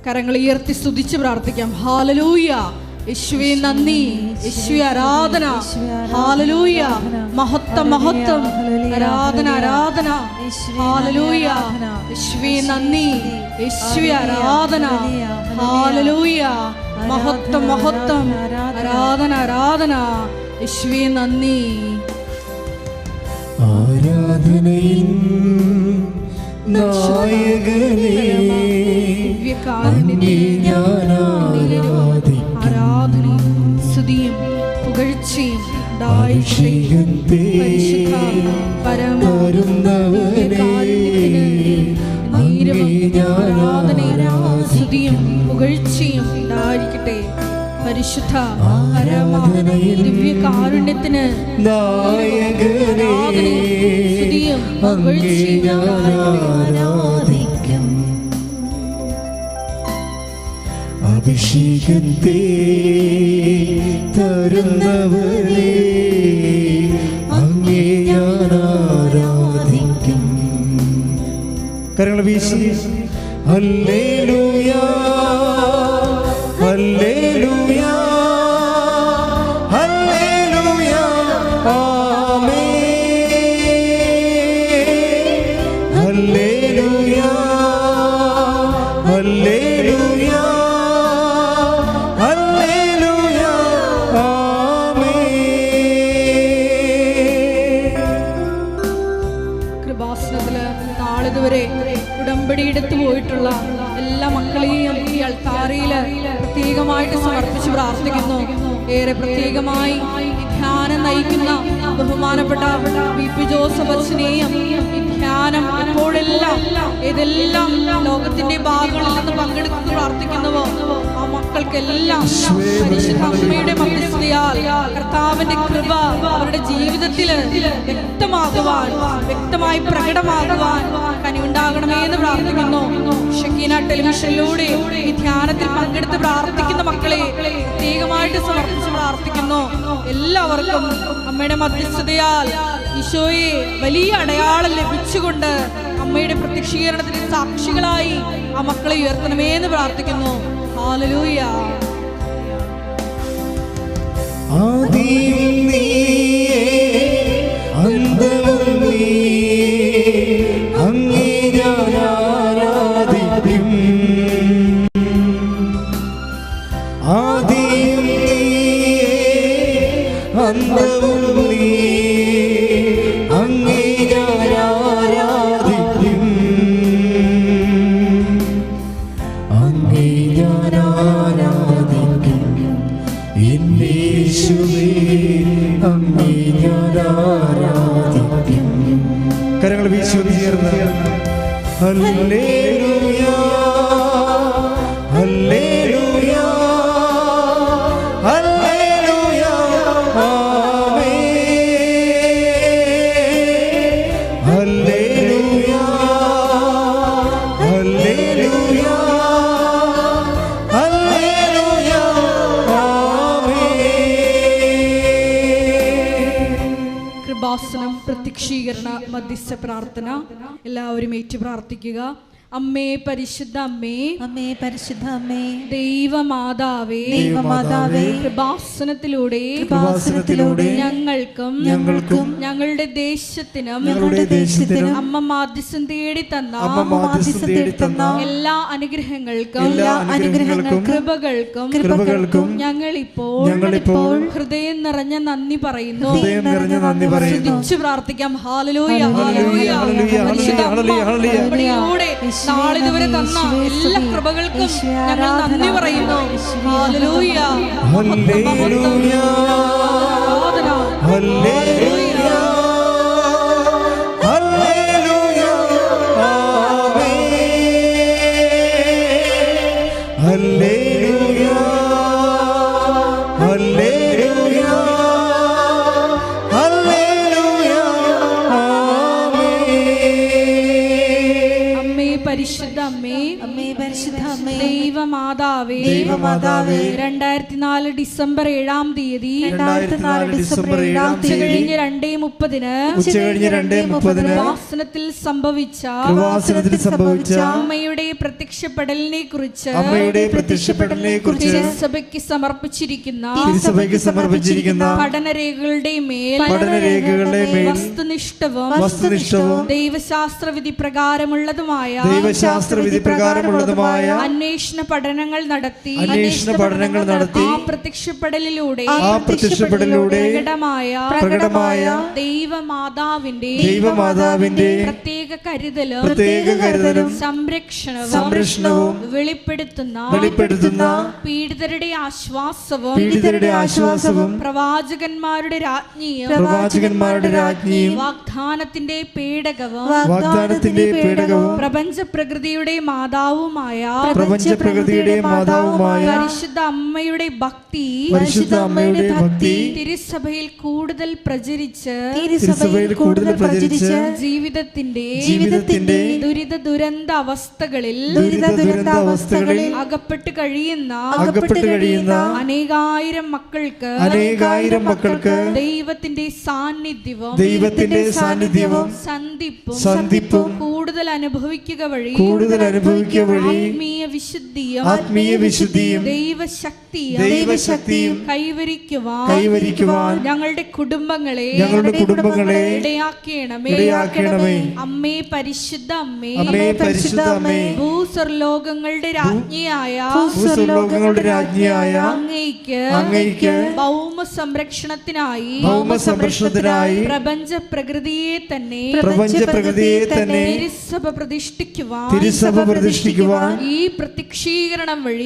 കരങ്ങൾ ഉയർത്തി സ്തുതിച്ച് പ്രാർത്ഥിക്കാം. ഹല്ലേലൂയ. യേശുവേ നന്ദി, യേശുവേ ആരാധന. ഹല്ലേലൂയ. മഹത്വം മഹത്വം, ആരാധന ആരാധന. ഹല്ലേലൂയ. യേശുവേ നന്ദി, യേശുവേ ആരാധന. ഹല്ലേലൂയ. മഹത്വം മഹത്വം, ആരാധന ആരാധന. യേശുവേ നന്ദി. ആരാധനയിൻ നായകനേ, ആരാധനയും സ്തുതിയും പുകഴ്ചയും സ്തുതിയും പുകഴ്ചയും ഉണ്ടായിരിക്കട്ടെ. പരിശുദ്ധ ദിവ്യകാരുണ്യത്തിന് സ്തുതിയും പുകഴ്ചയും അഭിഷേകത്തെ തരുന്നവരെ അങ്ങേ ഞാൻ ആരാധിക്കും. കരങ്ങൾ വീശി ഹല്ലേലൂയ ഹല്ലേലൂയ ഹല്ലേലൂയ ആമേൻ. ഹല്ലേലൂയ ഹല്ലേലൂയ ഹല്ലേലൂയ ആമേൻ. കൃപാസനത്തില് നാളിതുവരെ ഉടമ്പടി എടുത്തു പോയിട്ടുള്ള എല്ലാ മക്കളെയും ഈ അൾത്താരയില് പ്രത്യേകമായിട്ട് സമർപ്പിച്ച് പ്രാർത്ഥിക്കുന്നു. ഏറെ പ്രത്യേകമായി ധ്യാനം നയിക്കുന്ന ബഹുമാനപ്പെട്ട BP ജോസഫ് അച്ഛനെയും ഈ ധ്യാനം എപ്പോഴെല്ലാം ഏതെല്ലാം ലോകത്തിന്റെ ഭാഗങ്ങളിൽ നിന്ന് പങ്കെടുത്ത് പ്രാർത്ഥിക്കുന്നുവോ ആ മക്കൾക്കെല്ലാം പരിശുദ്ധ അമ്മയുടെ മധ്യസ്ഥതയാൽ കർത്താവിന്റെ കൃപ അവരുടെ ജീവിതത്തിൽ വ്യക്തമാകുവാൻ, വ്യക്തമായി പ്രകടമാകുവാൻ കനിവുണ്ടാകണമേ എന്ന് പ്രാർത്ഥിക്കുന്നു. ഷക്കീന ടെലിവിഷനിലൂടെ ഈ ധ്യാനത്തിൽ പങ്കെടുത്ത് പ്രാർത്ഥിക്കുന്ന മക്കളെ പ്രത്യേകമായിട്ട് സമർപ്പിച്ച് പ്രാർത്ഥിക്കുന്നു. എല്ലാവർക്കും അമ്മയുടെ മധ്യസ്ഥതയാൽ ഈശോയെ വലിയ അടയാളം ലഭിച്ചുകൊണ്ട് അമ്മയുടെ പ്രത്യക്ഷീകരണത്തിന് സാക്ഷികളായി ആ മക്കളെ ഉയർത്തണമേ എന്ന് പ്രാർത്ഥിക്കുന്നു. ഹല്ലേലൂയ. ആദിയും നീയേ അന്തവും നീയേ അങ്ങേ ഞാൻ ആരാധിക്കും. ആദിയും നീയേ അന്തവും നീയേ അങ്ങേ ഞാൻ ആരാധിക്കും. അങ്ങേ ഞാൻ ആരാധിക്കും യേശുവേ, അങ്ങേ ഞാൻ ആരാധിക്കും. കരങ്ങൾ വീശി ചേർന്ന് ഹല്ലേലൂയ ഹല്ലേലൂയ ഹല്ലേലൂയ ആമേൻ. ഹല്ലേലൂയ ഹല്ലേലൂയ ഹല്ലേലൂയ ആമേൻ. കൃപാസനം പ്രത്യക്ഷീകരണ മധ്യസ്ഥ പ്രാർത്ഥന എല്ലാവരും ഏറ്റു പ്രാർത്ഥിക്കുക. അമ്മേ പരിശുദ്ധ അമ്മേ, അമ്മേ പരിശുദ്ധ അമ്മേ, ദൈവമാതാവേ, ദൈവമാതാവേ, കൃപാസനത്തിലൂടെ ഞങ്ങൾക്കും ഞങ്ങളുടെ ദേശത്തിനും അമ്മ മാധ്യസ്ഥം തേടി തന്ന എല്ലാ അനുഗ്രഹങ്ങൾക്കും കൃപകൾക്കും ഞങ്ങളിപ്പോൾ ഹൃദയം നിറഞ്ഞ നന്ദി പറയുന്നു. സ്തുതിച്ചു പ്രാർത്ഥിക്കാം. Hallelujah hallelujah. പരിശുദ്ധ അമ്മയോടെ നാളിതുവരെ തന്ന എല്ലാ കൃപകൾക്കും ഞങ്ങൾ നന്ദി പറയുന്നു. ഹല്ലേലൂയ ഹല്ലേലൂയ ഹല്ലേലൂയ ഹല്ലേലൂയ ആമേൻ. ഹല്ലേലൂയ ഹല്ലേലൂയ ഹല്ലേലൂയ ആമേൻ. അമ്മേ പരിശുദ്ധ അമ്മേ, അമ്മേ പരിശുദ്ധ അമ്മേ, ദൈവമാതാവേ, 2004 ഡിസംബർ 7-ാം തീയതി 2004 ഡിസംബർ 7-ാം തീയതി ഉച്ചകഴിഞ്ഞ് 2:30 കൃപാസനത്തിൽ സംഭവിച്ച അമ്മയുടെ പ്രത്യക്ഷപ്പെടലിനെ കുറിച്ച് തിരുസഭയ്ക്ക് സമർപ്പിച്ചിരിക്കുന്ന പഠനരേഖകളുടെ മേൽ വസ്തുനിഷ്ഠവും ദൈവശാസ്ത്രവിധി പ്രകാരമുള്ളതുമായ അന്വേഷണ പഠനങ്ങൾ നടത്തി ആ പ്രത്യക്ഷപ്പെടലിലൂടെ പ്രകടമായ ദൈവമാതാവിന്റെ പ്രത്യേക കരുതലും സംരക്ഷണവും വെളിപ്പെടുത്തുന്ന പീഡിതരുടെ ആശ്വാസവും പ്രവാചകന്മാരുടെ രാജ്ഞിയും വാഗ്ദാനത്തിന്റെ പേടകവും പ്രപഞ്ച പ്രകൃതിയുടെ മാതാവുമായ പരിശുദ്ധ അമ്മയുടെ ഭക്തി തിരുസഭയിൽ കൂടുതൽ പ്രചരിച്ച് ജീവിതത്തിന്റെ ദുരിത അവസ്ഥകളിൽ അകപ്പെട്ട് കഴിയുന്ന അനേകായിരം മക്കൾക്ക് ദൈവത്തിന്റെ സാന്നിധ്യവും സന്ധിപ്പും കൂടുതൽ അനുഭവിക്കുക വഴി ആത്മീയ വിശുദ്ധിയും ദൈവശക്തിയും കൈവരിക്കുവാൻ ഞങ്ങളുടെ കുടുംബങ്ങളെ ഇടയാക്കണമേ. അമ്മേ പരിശുദ്ധ അമ്മേ, ഭൂസ്വർലോകങ്ങളുടെ രാജ്ഞിയായ അങ്ങയ്ക്ക് ഭൗമ സംരക്ഷണത്തിനായി പ്രപഞ്ച പ്രകൃതിയെ തന്നെ തിരുസഭ പ്രതിഷ്ഠിക്കുവാൻ ഈ പ്രത്യക്ഷീകരണം വഴി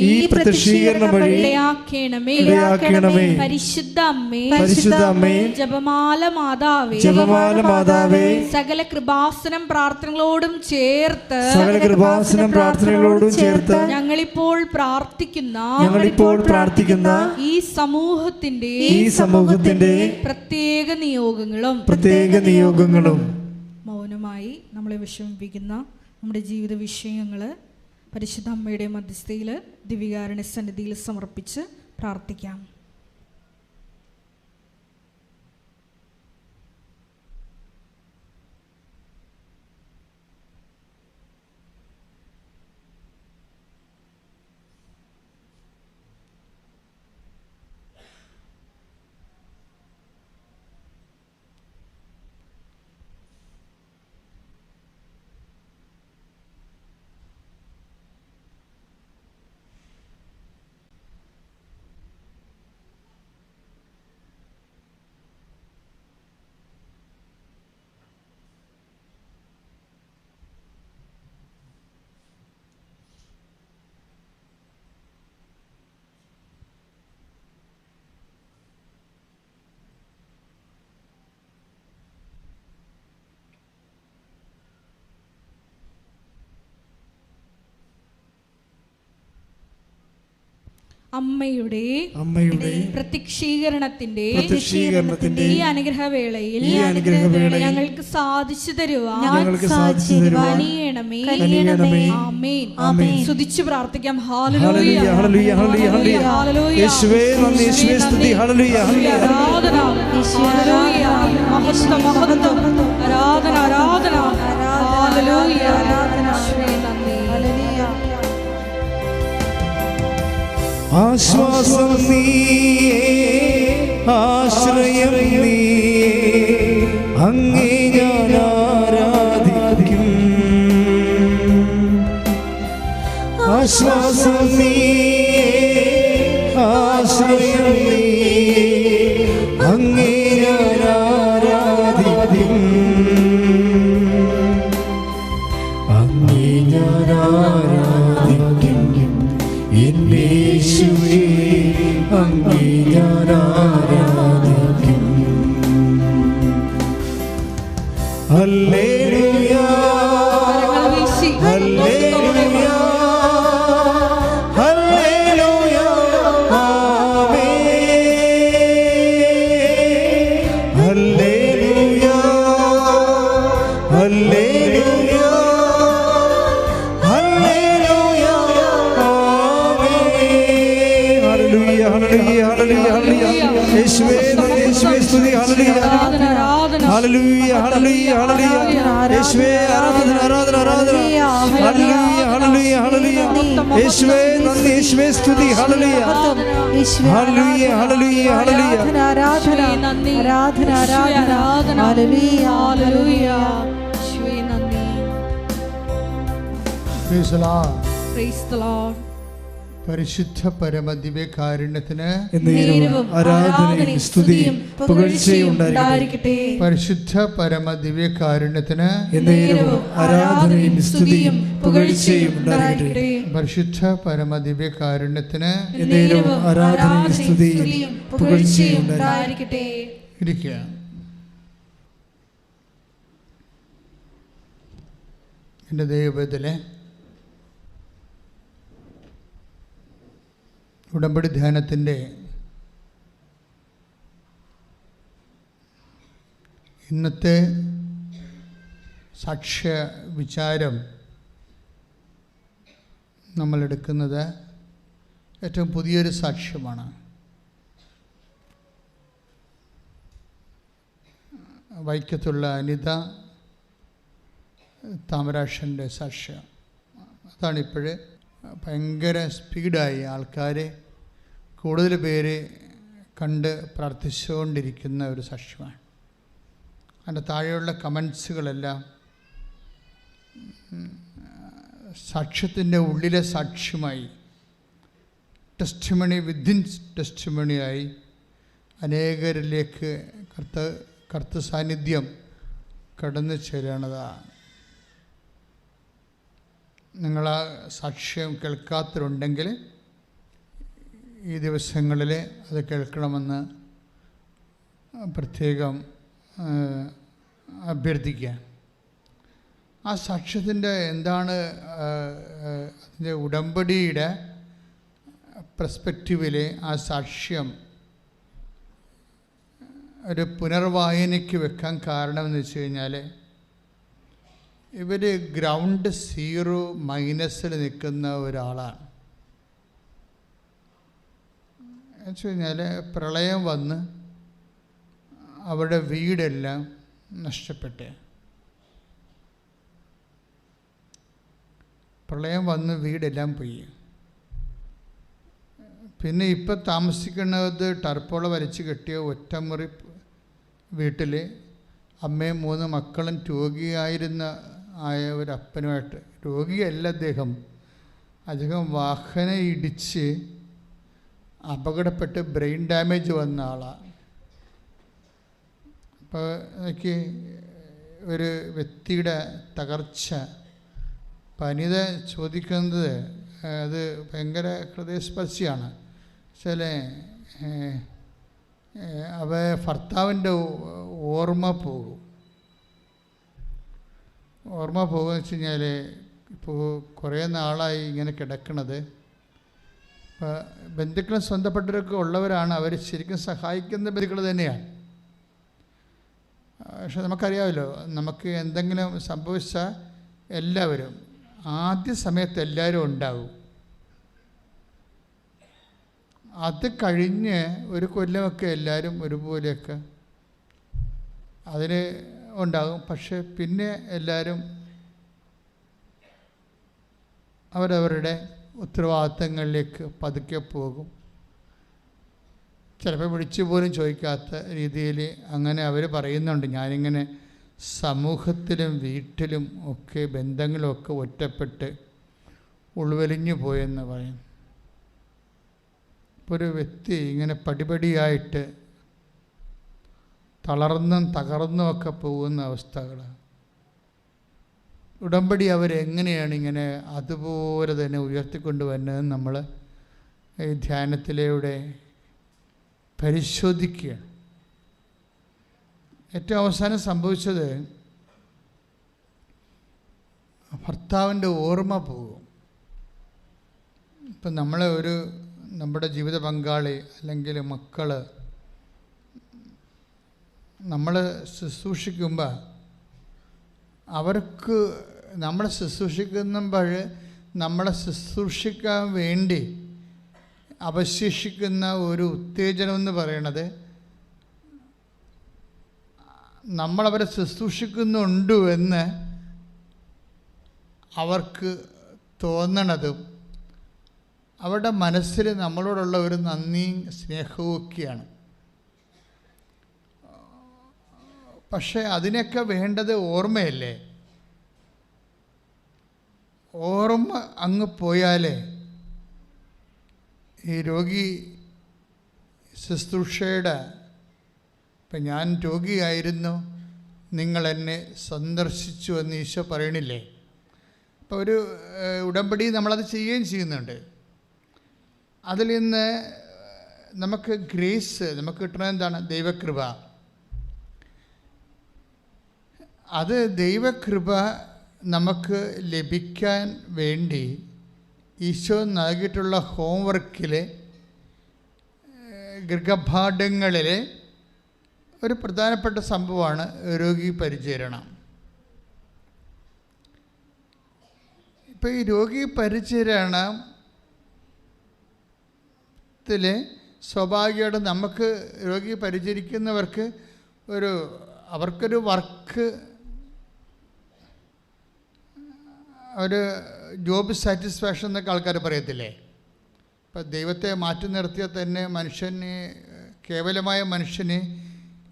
ഇടയാക്കണമേ. പരിശുദ്ധ അമ്മേ, ജപമാല മാതാവേ, സകല കൃപാസനം പ്രാർത്ഥനകളോടും ചേർത്ത് ഞങ്ങളിപ്പോൾ പ്രാർത്ഥിക്കുന്ന ഈ സമൂഹത്തിന്റെ പ്രത്യേക നിയോഗങ്ങളും മൗനമായി നമ്മളെ വിഷമിപ്പിക്കുന്ന നമ്മുടെ ജീവിത വിഷയങ്ങൾ പരിശുദ്ധ അമ്മയുടെ മധ്യസ്ഥയിൽ ദിവ്യകാരുണ്യ സന്നിധിയിൽ സമർപ്പിച്ച് പ്രാർത്ഥിക്കാം. അമ്മയുടെ പ്രത്യക്ഷീകരണത്തിന്റെ ഈ അനുഗ്രഹവേളയിൽ ഞങ്ങൾക്ക് സാധിച്ചു തരുവാൻ ആമേൻ. സ്തുതിച്ചു പ്രാർത്ഥിക്കാം. ഹല്ലേലൂയ, ഹല്ലേലൂയ, ഹല്ലേലൂയ, ഹല്ലേലൂയ. യേശുവേ നന്ദി, യേശുവേ സ്തുതി. ഹല്ലേലൂയ, ഹല്ലേലൂയ, ആരാധന, ഹല്ലേലൂയ, മഹത്വം, ആരാധന, ആരാധന, ഹല്ലേലൂയ, യേശുവേ നന്ദി, ഹല്ലേലൂയ. ആശ്വാസം നീയേ, ആശ്രയം നീയേ, അങ്ങേ ഞാൻ ആരാധിക്കും. ആശ്വാസം നീയേ, ആശ്രയം നീയേ, അങ്ങേ ഞാൻ ആരാധിക്കും. അങ്ങേ ഞാൻ ആരാധിക്കും എന്റെ യേശുവേ, അങ്ങേ ഞാൻ ആരാധിക്കും. ഹല്ലേലൂയ, ഹല്ലേലൂയ, ഹല്ലേലൂയ. ഹല്ലേലൂയ ഹല്ലേലൂയ യേശുവേ നന്ദി യേശുവേ സ്തുതി ഹല്ലേലൂയ ഹല്ലേലൂയ ഹല്ലേലൂയ ഹല്ലേലൂയ യേശുവേ ആരാധന ആരാധന ആരാധന ഹല്ലേലൂയ ഹല്ലേലൂയ ഹല്ലേലൂയ യേശുവേ നന്ദി യേശുവേ സ്തുതി ഹല്ലേലൂയ ഹല്ലേലൂയ ഹല്ലേലൂയ ഹല്ലേലൂയ ആരാധന ആരാധന ആരാധന ഹല്ലേലൂയ ഹല്ലേലൂയ യേശുവേ നന്ദി. Price the Lord. പരിശുദ്ധ പരമദിവ്യകാരുണ്യത്തിന് ആരാധനയും സ്തുതിയും പുകഴ്ചയും ഉണ്ടായിരിക്കട്ടെ. പരിശുദ്ധ പരമദിവ്യകാരുണ്യത്തിന് ആരാധനയും സ്തുതിയും പുകഴ്ചയും ഉണ്ടായിരിക്കട്ടെ. പരിശുദ്ധ പരമദിവ്യകാരുണ്യത്തിന് ആരാധനയും സ്തുതിയും പുകഴ്ചയും ഉണ്ടായിരിക്കട്ടെ. ഇരിക്കുക. എൻ്റെ ദൈവത്തിലെ ഉടമ്പടി ധ്യാനത്തിൻ്റെ ഇന്നത്തെ സാക്ഷ്യ വിചാരം നമ്മളെടുക്കുന്നത് ഏറ്റവും പുതിയൊരു സാക്ഷ്യമാണ്. വൈക്കത്തുള്ള അനിത താമരാക്ഷൻ്റെ സാക്ഷ്യം. അതാണിപ്പോൾ ഭയങ്കര സ്പീഡായി ആൾക്കാരെ കൂടുതൽ പേര് കണ്ട് പ്രാർത്ഥിച്ചുകൊണ്ടിരിക്കുന്ന ഒരു സാക്ഷ്യമാണ്. അതിൻ്റെ താഴെയുള്ള കമൻസുകളെല്ലാം സാക്ഷ്യത്തിൻ്റെ ഉള്ളിലെ സാക്ഷ്യമായി, ടെസ്റ്റിമണി വിത്തിൻ ടെസ്റ്റിമണിയായി അനേകരിലേക്ക് കർത്ത സാന്നിധ്യം കടന്നു ചേരണതാണ്. നിങ്ങൾ ആ സാക്ഷ്യം കേൾക്കാത്തവരുണ്ടെങ്കിൽ ഈ ദിവസങ്ങളിൽ അത് കേൾക്കണമെന്ന് പ്രത്യേകം അഭ്യർത്ഥിക്കുക. ആ സാക്ഷ്യത്തിൻ്റെ എന്താണ് അതിൻ്റെ ഉടമ്പടിയുടെ പെർസ്പെക്റ്റീവിൽ ആ സാക്ഷ്യം ഒരു പുനർവായനയ്ക്ക് വെക്കാൻ കാരണമെന്ന് വെച്ച് കഴിഞ്ഞാൽ, ഇവർ ഗ്രൗണ്ട് സീറോ മൈനസിൽ നിൽക്കുന്ന ഒരാളാണ്. എന്ന് വെച്ച് കഴിഞ്ഞാൽ പ്രളയം വന്ന് അവരുടെ വീടെല്ലാം നഷ്ടപ്പെട്ടെ. പ്രളയം വന്ന് വീടെല്ലാം പോയി. പിന്നെ ഇപ്പം താമസിക്കുന്നത് ടർപ്പോള വലിച്ച് കെട്ടിയ ഒറ്റമുറി വീട്ടിൽ അമ്മയും 3 മക്കളും രോഗിയായിരുന്ന ഒരപ്പനുമായിട്ട്. രോഗിയല്ല അദ്ദേഹം വാഹനം ഇടിച്ച് അപകടപ്പെട്ട് ബ്രെയിൻ ഡാമേജ് വന്ന ആളാണ്. അപ്പോൾ എനിക്ക് ഒരു വ്യക്തിയുടെ തകർച്ച പനിത ചോദിക്കുന്നത് അത് ഭയങ്കര ഹൃദയസ്പർശിയാണ്. ചില ഭർത്താവിൻ്റെ ഓർമ്മ പോകുമെന്ന് വെച്ച് കഴിഞ്ഞാൽ, ഇപ്പോൾ കുറേ നാളായി ഇങ്ങനെ കിടക്കണത്. ഇപ്പോൾ ബന്ധുക്കളും സ്വന്തപ്പെട്ടവരൊക്കെ ഉള്ളവരാണ്, അവർ ശരിക്കും സഹായിക്കുന്ന ബന്ധുക്കൾ തന്നെയാണ്. പക്ഷെ നമുക്കറിയാമല്ലോ, നമുക്ക് എന്തെങ്കിലും സംഭവിച്ചാൽ എല്ലാവരും ആദ്യ സമയത്ത് എല്ലാവരും ഉണ്ടാവും. അത് കഴിഞ്ഞ് ഒരു കൊല്ലമൊക്കെ എല്ലാവരും ഒരുപോലെയൊക്കെ അതിന് ഉണ്ടാകും. പക്ഷെ പിന്നെ എല്ലാവരും അവരവരുടെ ഉത്തരവാദിത്തങ്ങളിലേക്ക് പതുക്കെ പോകും. ചിലപ്പോൾ വിളിച്ചു പോലും ചോദിക്കാത്ത രീതിയിൽ അങ്ങനെ അവർ പറയുന്നുണ്ട്. ഞാനിങ്ങനെ സമൂഹത്തിലും വീട്ടിലും ഒക്കെ ബന്ധങ്ങളുമൊക്കെ ഒറ്റപ്പെട്ട് ഉൾവലിഞ്ഞു പോയെന്ന് പറയും. ഇപ്പോൾ ഒരു വ്യക്തി ഇങ്ങനെ പടിപടിയായിട്ട് തളർന്നും തകർന്നുമൊക്കെ പോകുന്ന അവസ്ഥകൾ. ഉടമ്പടി അവരെങ്ങനെയാണ് ഇങ്ങനെ അതുപോലെ തന്നെ ഉയർത്തിക്കൊണ്ട് വരുന്നതെന്ന് നമ്മൾ ഈ ധ്യാനത്തിലൂടെ പരിശോധിക്കുക. ഏറ്റവും അവസാനം സംഭവിച്ചത് ഭർത്താവിൻ്റെ ഓർമ്മ പോകും. ഇപ്പം നമ്മുടെ ജീവിത പങ്കാളി അല്ലെങ്കിൽ മക്കൾ നമ്മൾ ശുശ്രൂഷിക്കുമ്പോൾ അവർക്ക് നമ്മളെ ശുശ്രൂഷിക്കുമ്പോൾ നമ്മളെ ശുശ്രൂഷിക്കാൻ വേണ്ടി അവശേഷിക്കുന്ന ഒരു ഉത്തേജനം എന്ന് പറയുന്നത് നമ്മളവരെ ശുശ്രൂഷിക്കുന്നുണ്ട് എന്ന് അവർക്ക് തോന്നണതും അവരുടെ മനസ്സിൽ നമ്മളോടുള്ള ഒരു നന്ദിയും സ്നേഹവും ഒക്കെയാണ്. പക്ഷേ അതിനൊക്കെ വേണ്ടത് ഓർമ്മയല്ലേ? ഓർമ്മ അങ്ങ് പോയാലേ ഈ രോഗി ശുശ്രൂഷയുടെ ഇപ്പം ഞാൻ രോഗിയായിരുന്നു, നിങ്ങളെന്നെ സന്ദർശിച്ചു എന്ന് ഈശോ പറയണില്ലേ? അപ്പോൾ ഒരു ഉടമ്പടി നമ്മളത് ചെയ്യുകയും ചെയ്യുന്നുണ്ട്. അതിൽ നിന്ന് നമുക്ക് ഗ്രേസ് നമുക്ക് കിട്ടുന്നത് എന്താണ്? ദൈവകൃപ. അത് ദൈവകൃപ നമുക്ക് ലഭിക്കാൻ വേണ്ടി ഈശോ നൽകിയിട്ടുള്ള ഹോംവർക്കിലെ ഗൃഹപാഠങ്ങളിലെ ഒരു പ്രധാനപ്പെട്ട സംഭവമാണ് രോഗി പരിചരണം. ഇപ്പോൾ ഈ രോഗി പരിചരണത്തിൽ സ്വാഭാവികമായിട്ട് നമുക്ക് രോഗി പരിചരിക്കുന്നവർക്ക് അവർക്കൊരു വർക്ക്, ഒരു ജോബ് സാറ്റിസ്ഫാക്ഷൻ എന്നൊക്കെ ആൾക്കാർ പറയത്തില്ലേ? ഇപ്പം ദൈവത്തെ മാറ്റി നിർത്തിയാൽ തന്നെ കേവലമായ മനുഷ്യന്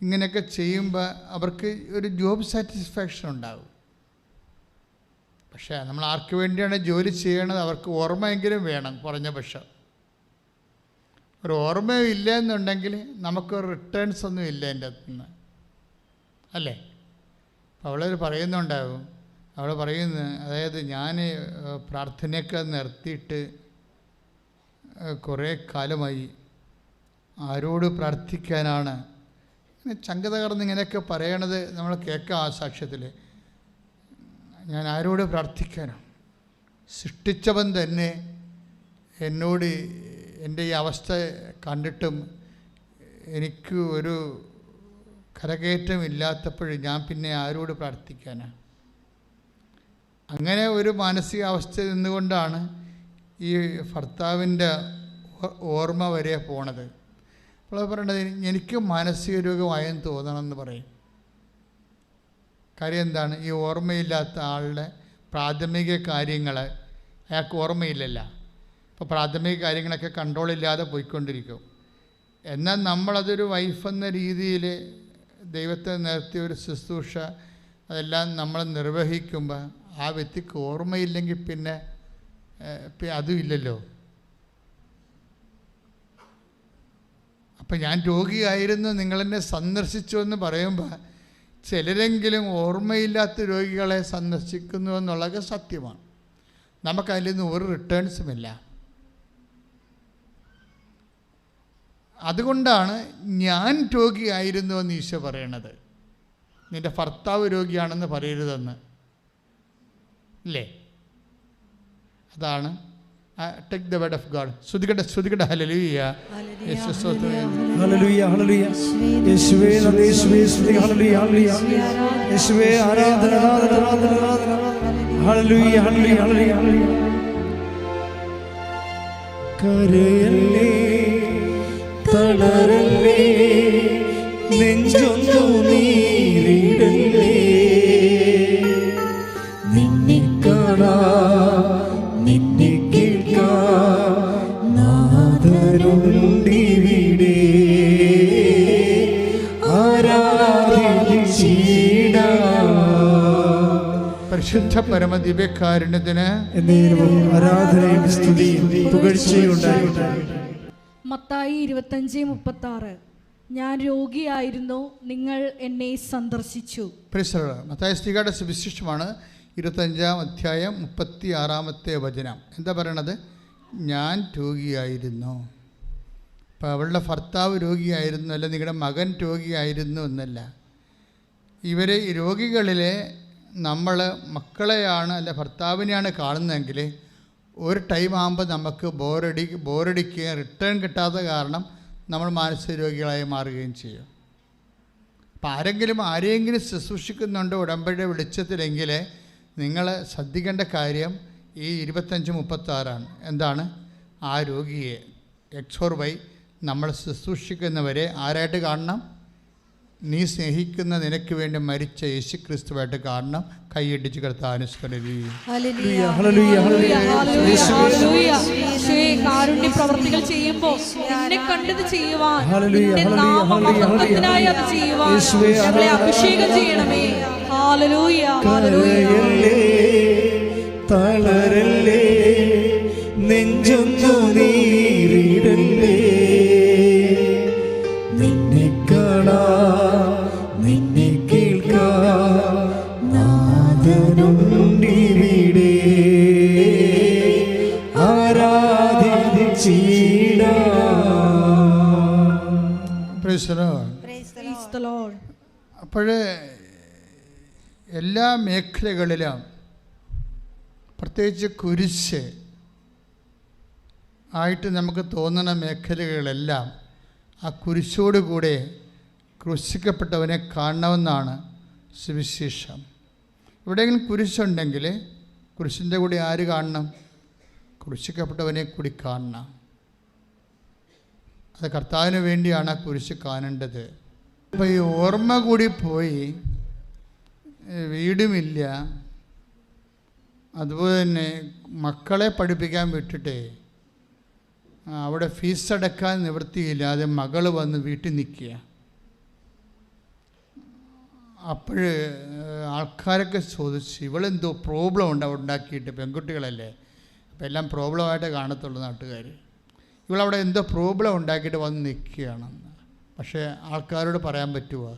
ഇങ്ങനെയൊക്കെ ചെയ്യുമ്പോൾ അവർക്ക് ഒരു ജോബ് സാറ്റിസ്ഫാക്ഷൻ ഉണ്ടാകും. പക്ഷേ നമ്മൾ ആർക്ക് വേണ്ടിയാണ് ജോലി ചെയ്യണത്? അവർക്ക് ഓർമ്മയെങ്കിലും വേണം. കുറഞ്ഞ പക്ഷം ഒരു ഓർമ്മയും ഇല്ല എന്നുണ്ടെങ്കിൽ നമുക്കൊരു റിട്ടേൺസ് ഒന്നും ഇല്ല എൻ്റെ അടുത്തുനിന്ന്, അല്ലേ? അവളത് പറയുന്നുണ്ടാകും. അവൾ പറയുന്നത്, അതായത് ഞാൻ പ്രാർത്ഥനയൊക്കെ നിർത്തിയിട്ട് കുറേ കാലമായി, ആരോട് പ്രാർത്ഥിക്കാനാണ്? ചങ്ക തകർന്ന് ഇങ്ങനെയൊക്കെ പറയണത് നമ്മൾ കേൾക്കാം ആ സാക്ഷ്യത്തിൽ. ഞാൻ ആരോട് പ്രാർത്ഥിക്കാനാണ്? സൃഷ്ടിച്ചവൻ തന്നെ എന്നോട് എൻ്റെ ഈ അവസ്ഥ കണ്ടിട്ടും എനിക്ക് ഒരു കരകയറ്റമില്ലാത്തപ്പോൾ ഞാൻ പിന്നെ ആരോട് പ്രാർത്ഥിക്കാനാണ്? അങ്ങനെ ഒരു മാനസികാവസ്ഥയിൽ നിന്നുകൊണ്ടാണ് ഈ ഭർത്താവിൻ്റെ ഓർമ്മ വരെ പോണത്. അപ്പോൾ പറയണത്, എനിക്ക് മാനസിക രോഗമായെന്ന് തോന്നണമെന്ന് പറയും. കാര്യം എന്താണ്? ഈ ഓർമ്മയില്ലാത്ത ആളുടെ പ്രാഥമിക കാര്യങ്ങൾ അയാൾക്ക് ഓർമ്മയില്ലല്ലോ. അപ്പോൾ പ്രാഥമിക കാര്യങ്ങളൊക്കെ കൺട്രോളില്ലാതെ പോയിക്കൊണ്ടിരിക്കും. എന്നാൽ നമ്മളതൊരു വൈഫ് എന്ന രീതിയിൽ ദൈവത്തെ നിർത്തിയ ഒരു ശുശ്രൂഷ അതെല്ലാം നമ്മൾ നിർവഹിക്കുമ്പോൾ ആ വ്യക്തിക്ക് ഓർമ്മയില്ലെങ്കിൽ പിന്നെ അതും ഇല്ലല്ലോ. അപ്പം ഞാൻ രോഗിയായിരുന്നു, നിങ്ങളെന്നെ സന്ദർശിച്ചു എന്ന് പറയുമ്പോൾ ചിലരെങ്കിലും ഓർമ്മയില്ലാത്ത രോഗികളെ സന്ദർശിക്കുന്നു എന്നുള്ളത് സത്യമാണ്. നമുക്കതിൽ നിന്ന് ഒരു റിട്ടേൺസുമില്ല. അതുകൊണ്ടാണ് ഞാൻ രോഗിയായിരുന്നു എന്ന് ഈശോ പറയണത്. നിൻ്റെ ഭർത്താവ് രോഗിയാണെന്ന് പറയരുതെന്ന്, ഇല്ലേ? അതാണ് take the word of God. ശ്രുതികട ഹല്ലേലൂയ. ഹല്ലേലൂയ ഹല്ലേലൂയ. യേശുവേ നന്ദി, യേശുവേ സ്തുതി. ഹല്ലേലൂയ ഹല്ലേലൂയ. യേശുവേ ആരാധന ആരാധന ആരാധന ആരാധന. ഹല്ലേലൂയ ഹല്ലേലൂയ ഹല്ലേലൂയ. കരയല്ലേ തളരല്ലേ, നെഞ്ചൊന്നു നീരിടല്ലേ, നിന്നെ കാണാൻ നിന്നെ കേൾക്കാൻ നാഥനുണ്ടിവിടെ, ആരാധിച്ചിടാം. പരിശുദ്ധ പരമദിവ്യകാരുണ്യത്തിന് ആരാധനയും സ്തുതിയും പുകഴ്ചയും ഉണ്ടാകട്ടെ. മത്തായി 25:36. ഞാൻ രോഗിയായിരുന്നു, നിങ്ങൾ എന്നെ സന്ദർശിച്ചു. മത്തായി ശ്രീകാരുടെ സുവിശേഷമാണ് 25-ാം അധ്യായം 36-ാമത്തെ വചനം. എന്താ പറയണത്? ഞാൻ രോഗിയായിരുന്നു. അപ്പോൾ അവളുടെ ഭർത്താവ് രോഗിയായിരുന്നു, അല്ല നിങ്ങളുടെ മകൻ രോഗിയായിരുന്നു എന്നല്ല. ഇവരെ രോഗികളിലെ നമ്മൾ മക്കളെയാണ് അല്ല ഭർത്താവിനെയാണ് കാണുന്നതെങ്കിൽ ഒരു ടൈം ആകുമ്പോൾ നമുക്ക് ബോറടിക്കുകയും റിട്ടേൺ കിട്ടാത്ത കാരണം നമ്മൾ മാനസിക രോഗികളായി മാറുകയും ചെയ്യും. അപ്പം ആരെയെങ്കിലും ശുശ്രൂഷിക്കുന്നുണ്ട് ഉടമ്പടിയുടെ വെളിച്ചത്തിലെങ്കിൽ നിങ്ങൾ ശ്രദ്ധിക്കേണ്ട കാര്യം ഈ 25-36 എന്താണ്? ആ രോഗിയെ X4Y നമ്മൾ ശുശ്രൂഷിക്കുന്നവരെ ആരായിട്ട് കാണണം? നീ സ്നേഹിക്കുന്ന നിനക്ക് വേണ്ടി മരിച്ച യേശു ക്രിസ്തുവായിട്ട് കാണണം. കൈയടിച്ച് കർത്താവിനെ സ്തുതിക്കുന്നു. കാരുണ്യ പ്രവർത്തികൾ ചെയ്യുമ്പോൾ എന്നെ കണ്ടത് ചെയ്യുവാൻ, നിന്റെ നാമമഹത്വത്തിനായി അത് ചെയ്യുവാൻ ഞങ്ങളെ അഭിഷേകം ചെയ്യണമേ. Hallelujah hallelujah. തളരല്ലേ, നെഞ്ചൊന്നു നീറിടല്ലേ, നിന്നെ കാണാ നിന്നെ കേൾക്കാ നാഥനുണ്ടിവിടെ, ആരാധിച്ചിടാ. അപ്പോഴേ എല്ലാ മേഖലകളിലും പ്രത്യേകിച്ച് കുരിശ് ആയിട്ട് നമുക്ക് തോന്നുന്ന മേഖലകളെല്ലാം ആ കുരിശോടുകൂടെ ക്രൂശിക്കപ്പെട്ടവനെ കാണണമെന്നാണ് സുവിശേഷം. എവിടെയെങ്കിലും കുരിശുണ്ടെങ്കിൽ കുരിശിൻ്റെ കൂടെ ആര് കാണണം? ക്രൂശിക്കപ്പെട്ടവനെ കൂടി കാണണം. അത് കർത്താവിന് വേണ്ടിയാണ് ആ കുരിശ് കാണേണ്ടത്. അപ്പോൾ ഈ ഓർമ്മ കൂടി പോയി, വീടുമില്ല, അതുപോലെ തന്നെ മക്കളെ പഠിപ്പിക്കാൻ വിട്ടിട്ട് അവിടെ ഫീസ് അടക്കാൻ നിവൃത്തിയില്ലാതെ മകൾ വന്ന് വീട്ടിൽ നിൽക്കുക. അപ്പോൾ ആൾക്കാരൊക്കെ ചോദിച്ചു, ഇവളെന്തോ പ്രോബ്ലം ഉണ്ട് അവിടെ ഉണ്ടാക്കിയിട്ട്, പെൺകുട്ടികളല്ലേ അപ്പോൾ എല്ലാം പ്രോബ്ലമായിട്ട് കാണത്തുള്ളൂ നാട്ടുകാർ. ഇവളവിടെ എന്തോ പ്രോബ്ലം ഉണ്ടാക്കിയിട്ട് വന്ന് നിൽക്കുകയാണെന്ന്. പക്ഷേ ആൾക്കാരോട് പറയാൻ പറ്റുമോ?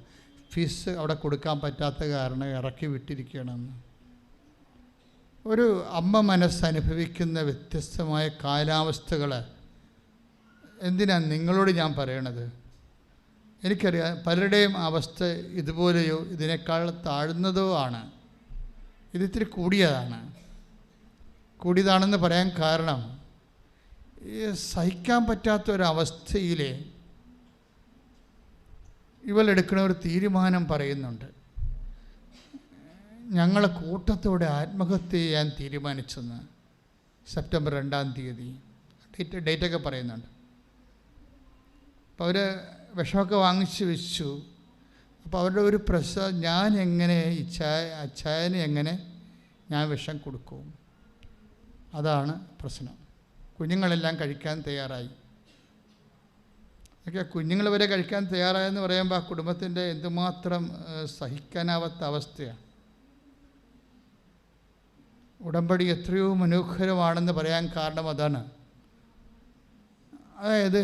ഫീസ് അവിടെ കൊടുക്കാൻ പറ്റാത്ത കാരണം ഇറക്കി വിട്ടിരിക്കുകയാണെന്ന്. ഒരു അമ്മ മനസ്സനുഭവിക്കുന്ന വ്യത്യസ്തമായ കാലാവസ്ഥകൾ എന്തിനാണ് നിങ്ങളോട് ഞാൻ പറയണത്? എനിക്കറിയാം പലരുടെയും അവസ്ഥ ഇതുപോലെയോ ഇതിനേക്കാൾ താഴ്ന്നതോ ആണ്. ഇതിത്തിരി കൂടിയതാണെന്ന് പറയാൻ കാരണം ഈ സഹിക്കാൻ പറ്റാത്ത ഒരവസ്ഥയിൽ ഇവളെടുക്കുന്ന ഒരു തീരുമാനം പറയുന്നുണ്ട്. ഞങ്ങളെ കൂട്ടത്തോടെ ആത്മഹത്യ ചെയ്യാൻ തീരുമാനിച്ചെന്ന് സെപ്റ്റംബർ 2-ാം തീയതി ഡേറ്റൊക്കെ പറയുന്നുണ്ട്. അപ്പോൾ അവർ വിഷമൊക്കെ വാങ്ങിച്ച് വെച്ചു. അപ്പോൾ അവരുടെ ഒരു ഞാൻ എങ്ങനെ അച്ചായന് എങ്ങനെ ഞാൻ വിഷം കൊടുക്കും? അതാണ് പ്രശ്നം. കുഞ്ഞുങ്ങളെല്ലാം കഴിക്കാൻ തയ്യാറായി. ഒക്കെ കുഞ്ഞുങ്ങൾ വരെ കഴിക്കാൻ തയ്യാറായെന്ന് പറയുമ്പോൾ ആ കുടുംബത്തിൻ്റെ എന്തുമാത്രം സഹിക്കാനാവാത്ത അവസ്ഥയാണ്. ഉടമ്പടി എത്രയോ മനോഹരമാണെന്ന് പറയാൻ കാരണം അതാണ്. അതായത്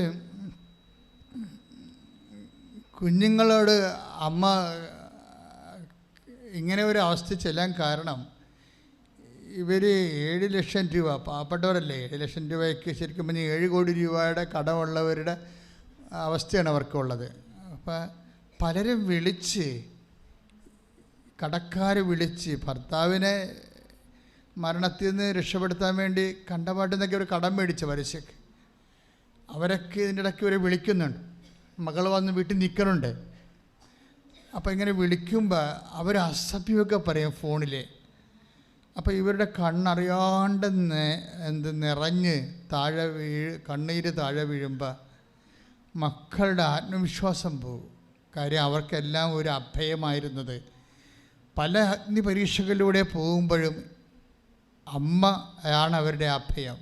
കുഞ്ഞുങ്ങളോട് അമ്മ ഇങ്ങനെ ഒരു അവസ്ഥ ചെല്ലാൻ കാരണം ഇവർ 7 ലക്ഷം രൂപ, പാവപ്പെട്ടവരല്ലേ, 7 ലക്ഷം രൂപയ്ക്ക് ശരിക്കും പറഞ്ഞാൽ 7 കോടി രൂപയുടെ കടമുള്ളവരുടെ അവസ്ഥയാണ് അവർക്കുള്ളത്. അപ്പം പലരും കടക്കാർ വിളിച്ച് ഭർത്താവിനെ മരണത്തിൽ നിന്ന് രക്ഷപ്പെടുത്താൻ വേണ്ടി കണ്ടപാട്ടിൽ നിന്നൊക്കെ ഒരു കടം മേടിച്ച പലിശക്ക് അവരൊക്കെ ഇതിൻ്റെ ഇടയ്ക്ക് ഇവരെ വിളിക്കുന്നുണ്ട്. മകൾ വന്ന് വീട്ടിൽ നിൽക്കണുണ്ട്. അപ്പോൾ ഇങ്ങനെ വിളിക്കുമ്പോൾ അവർ അസഭ്യമൊക്കെ പറയും ഫോണിൽ. അപ്പോൾ ഇവരുടെ കണ്ണറിയാണ്ട് നിറഞ്ഞ് കണ്ണീര് താഴെ വീഴുമ്പോൾ മക്കളുടെ ആത്മവിശ്വാസം പോകും. കാര്യം അവർക്കെല്ലാം ഒരു അഭയമായിരുന്നത്. പല അഗ്നി പരീക്ഷകളിലൂടെ പോകുമ്പോഴും അമ്മയാണ് അവരുടെ അഭയം.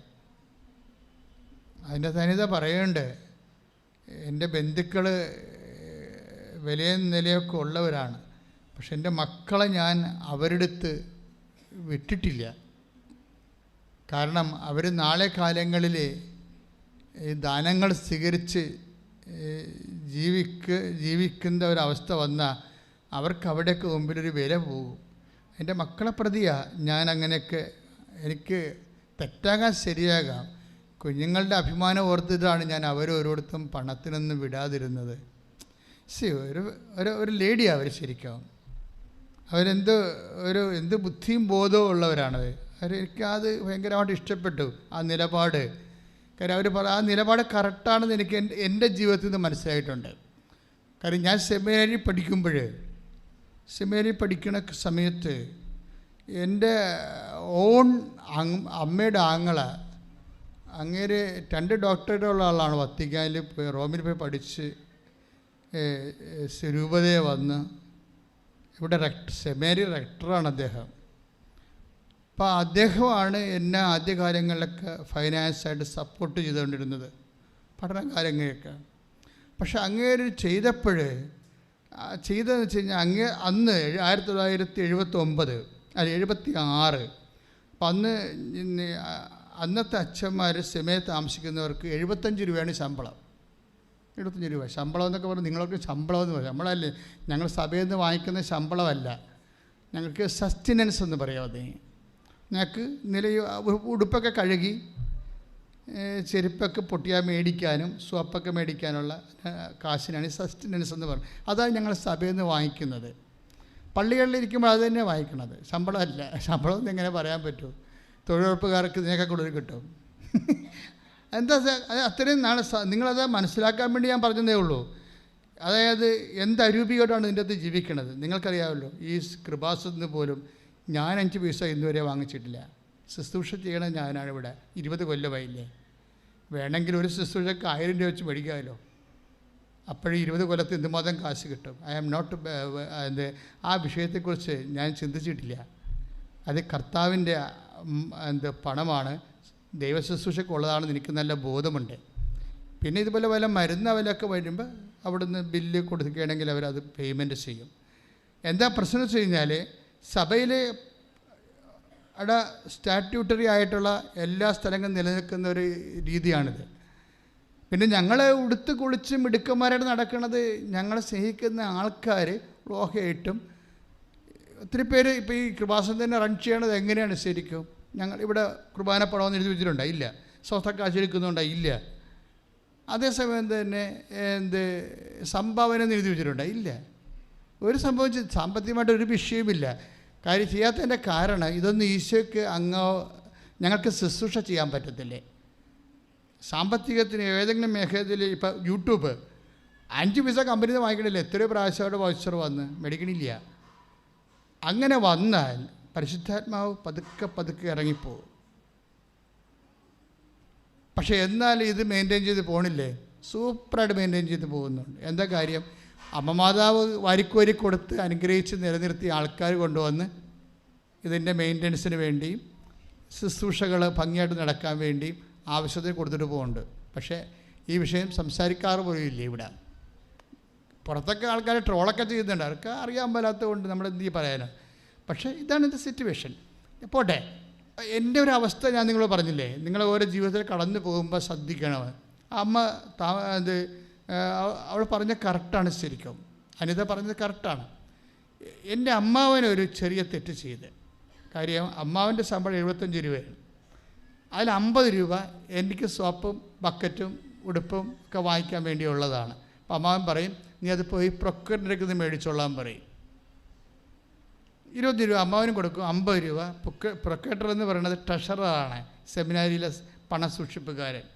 അതിൻ്റെ തനിത പറയുന്നുണ്ട്. എൻ്റെ ബന്ധുക്കൾ വിലയും നിലയൊക്കെ ഉള്ളവരാണ്, പക്ഷെ എൻ്റെ മക്കളെ ഞാൻ അവരെടുത്ത് വിട്ടിട്ടില്ല. കാരണം അവർ നാളെ കാലങ്ങളിൽ ഈ ദാനങ്ങൾ സ്വീകരിച്ച് ജീവിക്കുന്ന ഒരവസ്ഥ വന്നാൽ അവർക്ക് അവിടെയൊക്കെ മുമ്പിലൊരു വില പോകും. എൻ്റെ മക്കളെ പ്രതിയാണ് ഞാൻ അങ്ങനെയൊക്കെ. എനിക്ക് തെറ്റാകാൻ ശരിയാകാം, കുഞ്ഞുങ്ങളുടെ അഭിമാനം ഓർത്തിട്ടാണ് ഞാൻ അവരോരോരുത്തും പണത്തിനൊന്നും വിടാതിരുന്നത്. ഒരു ലേഡിയാണ് അവർ. ശരിക്കും എന്ത് ബുദ്ധിയും ബോധവും ഉള്ളവരാണത്. എനിക്കത് ഭയങ്കരമായിട്ട് ഇഷ്ടപ്പെട്ടു ആ നിലപാട്. കാര്യം അവർ ആ നിലപാട് കറക്റ്റാണെന്ന് എനിക്ക് എൻ്റെ ജീവിതത്തിൽ നിന്ന് മനസ്സിലായിട്ടുണ്ട്. കാര്യം ഞാൻ സെമിനാരി പഠിക്കുന്ന സമയത്ത് എൻ്റെ ഓൺ അമ്മയുടെ ആങ്ങള അങ്ങേര് 2 ഡോക്ടറേറ്റ് ഉള്ള ആളാണ്. വത്തിക്കാനിൽ പോയി റോമിൽ പോയി പഠിച്ച് രൂപതയെ വന്ന് ഇവിടെ സെമിനാരി റെക്ടറാണ് അദ്ദേഹം. അപ്പോൾ അദ്ദേഹമാണ് എന്നെ ആദ്യകാലങ്ങളിലൊക്കെ ഫൈനാൻസായിട്ട് സപ്പോർട്ട് ചെയ്തുകൊണ്ടിരുന്നത്, പഠനകാര്യങ്ങളൊക്കെ. പക്ഷെ അങ്ങേര് ചെയ്തതെന്ന് വെച്ച് കഴിഞ്ഞാൽ അന്ന് 1979 അല്ല 76, അപ്പം അന്നത്തെ അച്ഛന്മാർ സെമിനാരിൽ താമസിക്കുന്നവർക്ക് 75 രൂപയാണ് ശമ്പളം. 75 രൂപ ശമ്പളം എന്നൊക്കെ പറഞ്ഞാൽ നിങ്ങൾക്ക് ശമ്പളം എന്ന് പറയും. ശമ്പളമല്ലേ, ഞങ്ങൾ സഭയിൽ നിന്ന് വാങ്ങിക്കുന്ന ശമ്പളമല്ല, ഞങ്ങൾക്ക് സസ്റ്റ്നൻസ് എന്ന് പറയാം. അത് ഞങ്ങൾക്ക് ഉടുപ്പൊക്കെ കഴുകി ചെരുപ്പൊക്കെ പൊട്ടിയാൽ മേടിക്കാനും സോപ്പൊക്കെ മേടിക്കാനുള്ള കാശിനാണ് സസ്റ്റ്നൻസ് എന്ന് പറയുന്നത്. അതാണ് ഞങ്ങൾ സഭയിൽ നിന്ന് വാങ്ങിക്കുന്നത്. പള്ളികളിലിരിക്കുമ്പോൾ അത് തന്നെ വാങ്ങിക്കണത്, ശമ്പളമല്ല. ശമ്പളം എന്ന് എങ്ങനെ പറയാൻ പറ്റും? തൊഴിലുറപ്പുകാർക്ക് ഇതിനൊക്കെ കൂടുതൽ കിട്ടും. എന്താ അത്രയും നാളെ നിങ്ങളത് മനസ്സിലാക്കാൻ വേണ്ടി ഞാൻ പറഞ്ഞതേ ഉള്ളൂ. അതായത് എന്ത് അരൂപിയോടാണ് ഇതിൻ്റെ അകത്ത് ജീവിക്കണത്. നിങ്ങൾക്കറിയാമല്ലോ, ഈ കൃപാസത്തിന് പോലും ഞാൻ 5 പൈസ ഇന്നുവരെ വാങ്ങിച്ചിട്ടില്ല. ശുശ്രൂഷ ചെയ്യണത് ഞാനാണ്. ഇവിടെ 20 കൊല്ലമായില്ലേ. വേണമെങ്കിൽ ഒരു ശുശ്രൂഷക്ക് 1000 രൂപ വെച്ച് മേടിക്കാമല്ലോ. അപ്പോഴും 20 കൊല്ലത്ത് എന്തുമാത്രം കാശ് കിട്ടും. ഐ ആം നോട്ട് ആ വിഷയത്തെക്കുറിച്ച് ഞാൻ ചിന്തിച്ചിട്ടില്ല. അത് കർത്താവിൻ്റെ പണമാണ്, ദൈവശുശ്രൂഷയ്ക്കുള്ളതാണെന്ന് എനിക്ക് നല്ല ബോധമുണ്ട്. പിന്നെ ഇതുപോലെ വല്ല മരുന്ന് അവലൊക്കെ വരുമ്പോൾ അവിടുന്ന് ബില്ല് കൊടുക്കുകയാണെങ്കിൽ അവരത് പേയ്മെൻറ്റ് ചെയ്യും. എന്താ പ്രശ്നം വെച്ച് കഴിഞ്ഞാൽ സഭയിലെ അവിടെ സ്റ്റാറ്റ്യൂട്ടറി ആയിട്ടുള്ള എല്ലാ സ്ഥലങ്ങളും നിലനിൽക്കുന്ന ഒരു രീതിയാണിത്. പിന്നെ ഞങ്ങളെ ഉടുത്ത് കുളിച്ച് മിടുക്കന്മാരായിട്ട് നടക്കുന്നത് ഞങ്ങളെ സ്നേഹിക്കുന്ന ആൾക്കാർ ലോഹയായിട്ടും ഒത്തിരി പേര്. ഇപ്പോൾ ഈ കൃപാസനം തന്നെ റൺ ചെയ്യണത് എങ്ങനെയാണ് ശരിക്കും? ഞങ്ങൾ ഇവിടെ കുർബാന പണമെന്ന് എഴുതി വെച്ചിട്ടുണ്ടോ? ഇല്ല. സ്വസ്ഥ കാശ് എടുക്കുന്നുണ്ടോ? ഇല്ല. അതേസമയം തന്നെ സംഭാവന എന്ന് എഴുതി വെച്ചിട്ടുണ്ടോ? ഇല്ല. ഒരു സംഭവം സാമ്പത്തികമായിട്ടൊരു വിഷയമില്ല. കാര്യം ചെയ്യാത്തതിൻ്റെ കാരണം ഇതൊന്നും ഈശോയ്ക്ക് ഞങ്ങൾക്ക് ശുശ്രൂഷ ചെയ്യാൻ പറ്റത്തില്ലേ? സാമ്പത്തികത്തിന് ഏതെങ്കിലും മേഖലയിൽ ഇപ്പോൾ യൂട്യൂബ് 5 പൈസ കമ്പനിയിൽ വാങ്ങിക്കണില്ല. എത്രയോ പ്രാവശ്യം അവിടെ വൗച്ചർ വന്ന് മേടിക്കണില്ല. അങ്ങനെ വന്നാൽ പരിശുദ്ധാത്മാവ് പതുക്കെ ഇറങ്ങിപ്പോവും. പക്ഷേ എന്നാൽ ഇത് മെയിൻറ്റെയിൻ ചെയ്ത് പോകണില്ലേ? സൂപ്പറായിട്ട് മെയിൻറ്റെയിൻ ചെയ്ത് പോകുന്നുണ്ട്. എന്താ കാര്യം? അമ്മമാതാവ് വാരിക്കോരി കൊടുത്ത് അനുഗ്രഹിച്ച് നിലനിർത്തിയ ആൾക്കാർ കൊണ്ടുവന്ന് ഇതിൻ്റെ മെയിൻ്റനൻസിന് വേണ്ടിയും ശുശ്രൂഷകൾ ഭംഗിയായിട്ട് നടക്കാൻ വേണ്ടിയും ആവശ്യത്തിന് കൊടുത്തിട്ട് പോകുന്നുണ്ട്. പക്ഷേ ഈ വിഷയം സംസാരിക്കാറ് പോലും ഇല്ല ഇവിടെ. പുറത്തൊക്കെ ആൾക്കാർ ട്രോളൊക്കെ ചെയ്യുന്നുണ്ട്. അവർക്ക് അറിയാൻ പാലാത്തത് കൊണ്ട് നമ്മൾ എന്ത് പറയാനാണ്. പക്ഷേ ഇതാണ് എൻ്റെ സിറ്റുവേഷൻ. പോട്ടെ, എൻ്റെ ഒരു അവസ്ഥ ഞാൻ നിങ്ങളോട് പറഞ്ഞില്ലേ, നിങ്ങൾ ഓരോ ജീവിതത്തിൽ കടന്നു പോകുമ്പോൾ ശ്രദ്ധിക്കണം. അമ്മ അവൾ പറഞ്ഞ കറക്റ്റാണ്. ശരിക്കും അനിത പറഞ്ഞത് കറക്റ്റാണ്. എൻ്റെ അമ്മാവനൊരു ചെറിയ തെറ്റ് ചെയ്ത്. കാര്യം അമ്മാവൻ്റെ ശമ്പളം 75 രൂപയാണ്. അതിൽ 50 രൂപ എനിക്ക് സോപ്പും ബക്കറ്റും ഉടുപ്പും ഒക്കെ വാങ്ങിക്കാൻ വേണ്ടിയുള്ളതാണ്. അപ്പം അമ്മാവൻ പറയും, നീ അത് പോയി പ്രൊക്യൂറിൻ്റെ നിന്ന് മേടിച്ചോളാൻ പറയും. 20 രൂപ അമ്മാവനും കൊടുക്കും. 50 രൂപ പ്രൊക്യൂട്ടർ എന്ന് പറയുന്നത് ട്രഷററാണ്, സെമിനാരിയിലെ പണസൂക്ഷിപ്പുകാരൻ.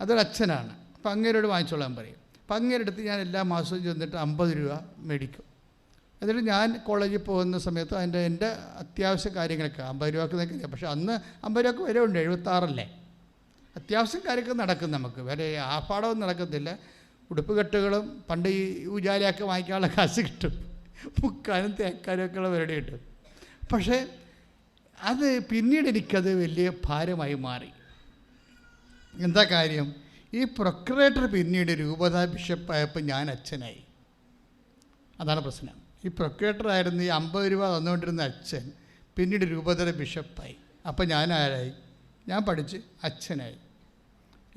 അതൊരു അച്ഛനാണ്. അപ്പം അങ്ങേരോട് വാങ്ങിച്ചോളാൻ പറയും. അപ്പം അങ്ങേരെടുത്ത് ഞാൻ എല്ലാ മാസവും ചെന്നിട്ട് 50 രൂപ മേടിക്കും. എന്നിട്ട് ഞാൻ കോളേജിൽ പോകുന്ന സമയത്ത് എൻ്റെ അത്യാവശ്യ കാര്യങ്ങളൊക്കെ 50 രൂപക്ക് നിൽക്കില്ല. പക്ഷേ അന്ന് 50 രൂപക്ക് വരെ ഉണ്ട്. 76 അത്യാവശ്യം കാര്യമൊക്കെ നടക്കും. നമുക്ക് വേറെ ആർഭാടമൊന്നും നടക്കത്തില്ല. ഉടുപ്പ് കെട്ടുകളും പണ്ട് ഈ ഉജാലയൊക്കെ വാങ്ങിക്കാനുള്ള കാശ് കിട്ടും. മുക്കാനും തേക്കാനും ഒക്കെയുള്ള പരിപാടി കിട്ടും. പക്ഷേ അത് പിന്നീട് എനിക്കത് വലിയ ഭാരമായി മാറി. എന്താ കാര്യം? ഈ പ്രൊക്യുറേറ്റർ പിന്നീട് രൂപത ബിഷപ്പായപ്പോൾ ഞാൻ അച്ഛനായി. അതാണ് പ്രശ്നം. ഈ പ്രൊക്യുറേറ്ററായിരുന്നു ഈ 50 രൂപ തന്നുകൊണ്ടിരുന്ന അച്ഛൻ പിന്നീട് രൂപതയുടെ ബിഷപ്പായി. അപ്പം ഞാൻ ആരായി? ഞാൻ പഠിച്ച് അച്ഛനായി.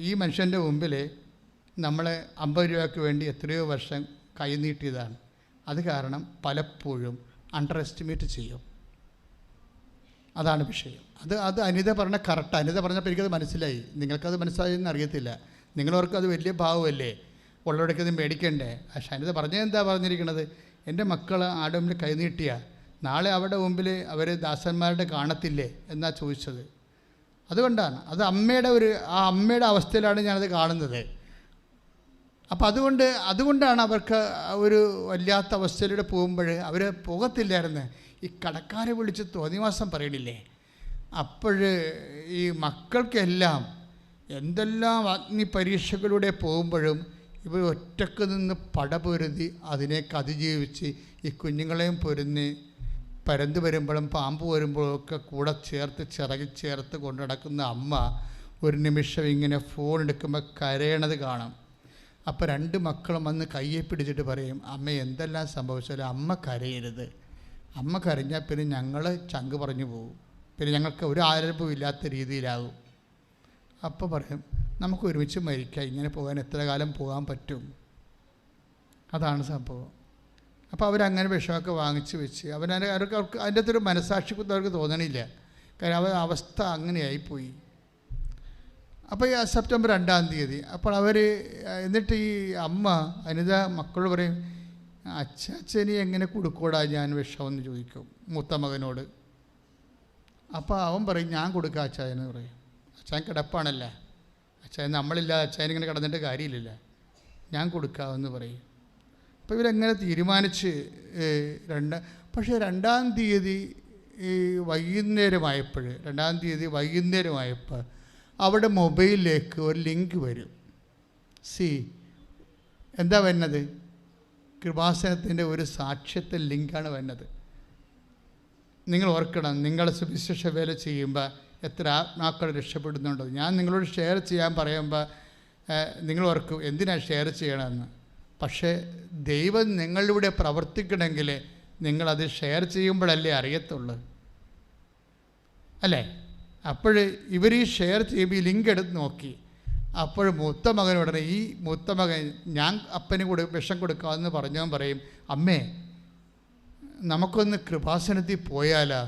ഈ മനുഷ്യൻ്റെ മുമ്പിൽ നമ്മൾ 50 രൂപയ്ക്ക് വേണ്ടി എത്രയോ വർഷം കൈനീട്ടിയതാണ്. അത് കാരണം പലപ്പോഴും അണ്ടർ എസ്റ്റിമേറ്റ് ചെയ്യും. അതാണ് വിഷയം. അത് അനിത പറഞ്ഞ കറക്റ്റ്. അനിത പറഞ്ഞപ്പോൾ എനിക്കത് മനസ്സിലായി. നിങ്ങൾക്കത് മനസ്സിലായെന്ന് അറിയത്തില്ല. നിങ്ങളവർക്ക് അത് വലിയ ഭാവമല്ലേ, ഉള്ളവരൊക്കെ അത് മേടിക്കണ്ടേ. പക്ഷേ അനിത പറഞ്ഞത് എന്താ പറഞ്ഞിരിക്കുന്നത്? എൻ്റെ മക്കൾ ആടെ മുമ്പിൽ കൈനീട്ടിയ നാളെ അവരുടെ മുമ്പിൽ അവർ ദാസന്മാരുടെ കാണത്തില്ലേ എന്നാ ചോദിച്ചത്. അതുകൊണ്ടാണ് അത് അമ്മയുടെ അവസ്ഥയിലാണ് ഞാനത് കാണുന്നത്. അപ്പം അതുകൊണ്ടാണ് അവർക്ക് ഒരു വല്ലാത്ത അവസ്ഥയിലൂടെ പോകുമ്പോൾ അവർ പോകത്തില്ലായിരുന്നു. ഈ കടക്കാരെ വിളിച്ച് തോന്നിവാസം പറയണില്ലേ, അപ്പോൾ ഈ മക്കൾക്കെല്ലാം എന്തെല്ലാം അഗ്നി പരീക്ഷകളിലൂടെ പോകുമ്പോഴും ഇവർ ഒറ്റക്ക് നിന്ന് പടപൊരുതി അതിനേക്ക് അതിജീവിച്ച് ഈ കുഞ്ഞുങ്ങളെയും പൊരുന്ന് പരന്ത് വരുമ്പോഴും പാമ്പ് വരുമ്പോഴും ഒക്കെ കൂടെ ചേർത്ത് ചിറകിൽ ചേർത്ത് കൊണ്ടു നടക്കുന്ന അമ്മ ഒരു നിമിഷം ഇങ്ങനെ ഫോൺ എടുക്കുമ്പോൾ കരയണത് കാണാം. അപ്പോൾ 2 മക്കളും വന്ന് കയ്യെ പിടിച്ചിട്ട് പറയും, അമ്മ എന്തെല്ലാം സംഭവിച്ചാലും അമ്മ കരയരുത്. അമ്മ കരഞ്ഞാൽ പിന്നെ ഞങ്ങൾ ചങ്ക് പറഞ്ഞു പോകും, പിന്നെ ഞങ്ങൾക്ക് ഒരു ആരംഭവും ഇല്ലാത്ത രീതിയിലാകും. അപ്പോൾ പറയും, നമുക്ക് ഒരുമിച്ച് മരിക്കാം, ഇങ്ങനെ പോകാൻ എത്ര കാലം പോകാൻ പറ്റും. അതാണ് സംഭവം. അപ്പോൾ അവരങ്ങനെ വിഷമൊക്കെ വാങ്ങിച്ച് വെച്ച് അവർക്ക് അതിൻ്റെ അകത്തൊരു മനസാക്ഷി അവർക്ക് തോന്നണില്ല. കാരണം അവർ അവസ്ഥ അങ്ങനെയായിപ്പോയി. അപ്പോൾ ഈ സെപ്റ്റംബർ 2-ാം തീയതി അപ്പോൾ അവർ എന്നിട്ട് ഈ അമ്മ അനിത മക്കളോട് പറയും, അച്ഛനി എങ്ങനെ കൊടുക്കൂടാ ഞാൻ വിഷമെന്ന് ചോദിക്കും മൂത്ത മകനോട്. അപ്പോൾ അവൻ പറയും, ഞാൻ കൊടുക്കാം അച്ചായനെന്ന് പറയും. അച്ചായൻ കിടപ്പാണല്ലേ, അച്ചായൻ നമ്മളില്ലാതെ അച്ചായൻ ഇങ്ങനെ കിടന്നിട്ട് കാര്യമില്ലല്ല, ഞാൻ കൊടുക്കാമെന്ന് പറയും. അപ്പോൾ ഇവരെങ്ങനെ തീരുമാനിച്ച് പക്ഷേ 2-ാം തീയതി വൈകുന്നേരമായപ്പോൾ അവിടെ മൊബൈലിലേക്ക് ഒരു ലിങ്ക് വരും. എന്താ വരുന്നത്? കൃപാസനത്തിൻ്റെ ഒരു സാക്ഷ്യത്തെ ലിങ്കാണ് വരുന്നത്. നിങ്ങൾ ഓർക്കണം, നിങ്ങളെ സുവിശേഷ വേല ചെയ്യുമ്പോൾ എത്ര ആത്മാക്കൾ രക്ഷപ്പെടുന്നുണ്ടോ. ഞാൻ നിങ്ങളോട് ഷെയർ ചെയ്യാൻ പറയുമ്പോൾ നിങ്ങൾ ഓർക്കും എന്തിനാണ് ഷെയർ ചെയ്യണമെന്ന്. പക്ഷേ ദൈവം നിങ്ങളിലൂടെ പ്രവർത്തിക്കണമെങ്കിൽ നിങ്ങളത് ഷെയർ ചെയ്യുമ്പോഴല്ലേ അറിയത്തുള്ളൂ, അല്ലേ? അപ്പോൾ ഇവർ ഈ ഷെയർ ചെയ്യുമ്പോൾ ഈ ലിങ്ക് എടുത്ത് നോക്കി. അപ്പോൾ മൂത്ത മകനോടനെ ഈ മൂത്ത മകൻ ഞാൻ അപ്പന് വിഷം കൊടുക്കാമെന്ന് പറഞ്ഞവൻ പറയും, അമ്മേ നമുക്കൊന്ന് കൃപാസനത്തിൽ പോയാലാ,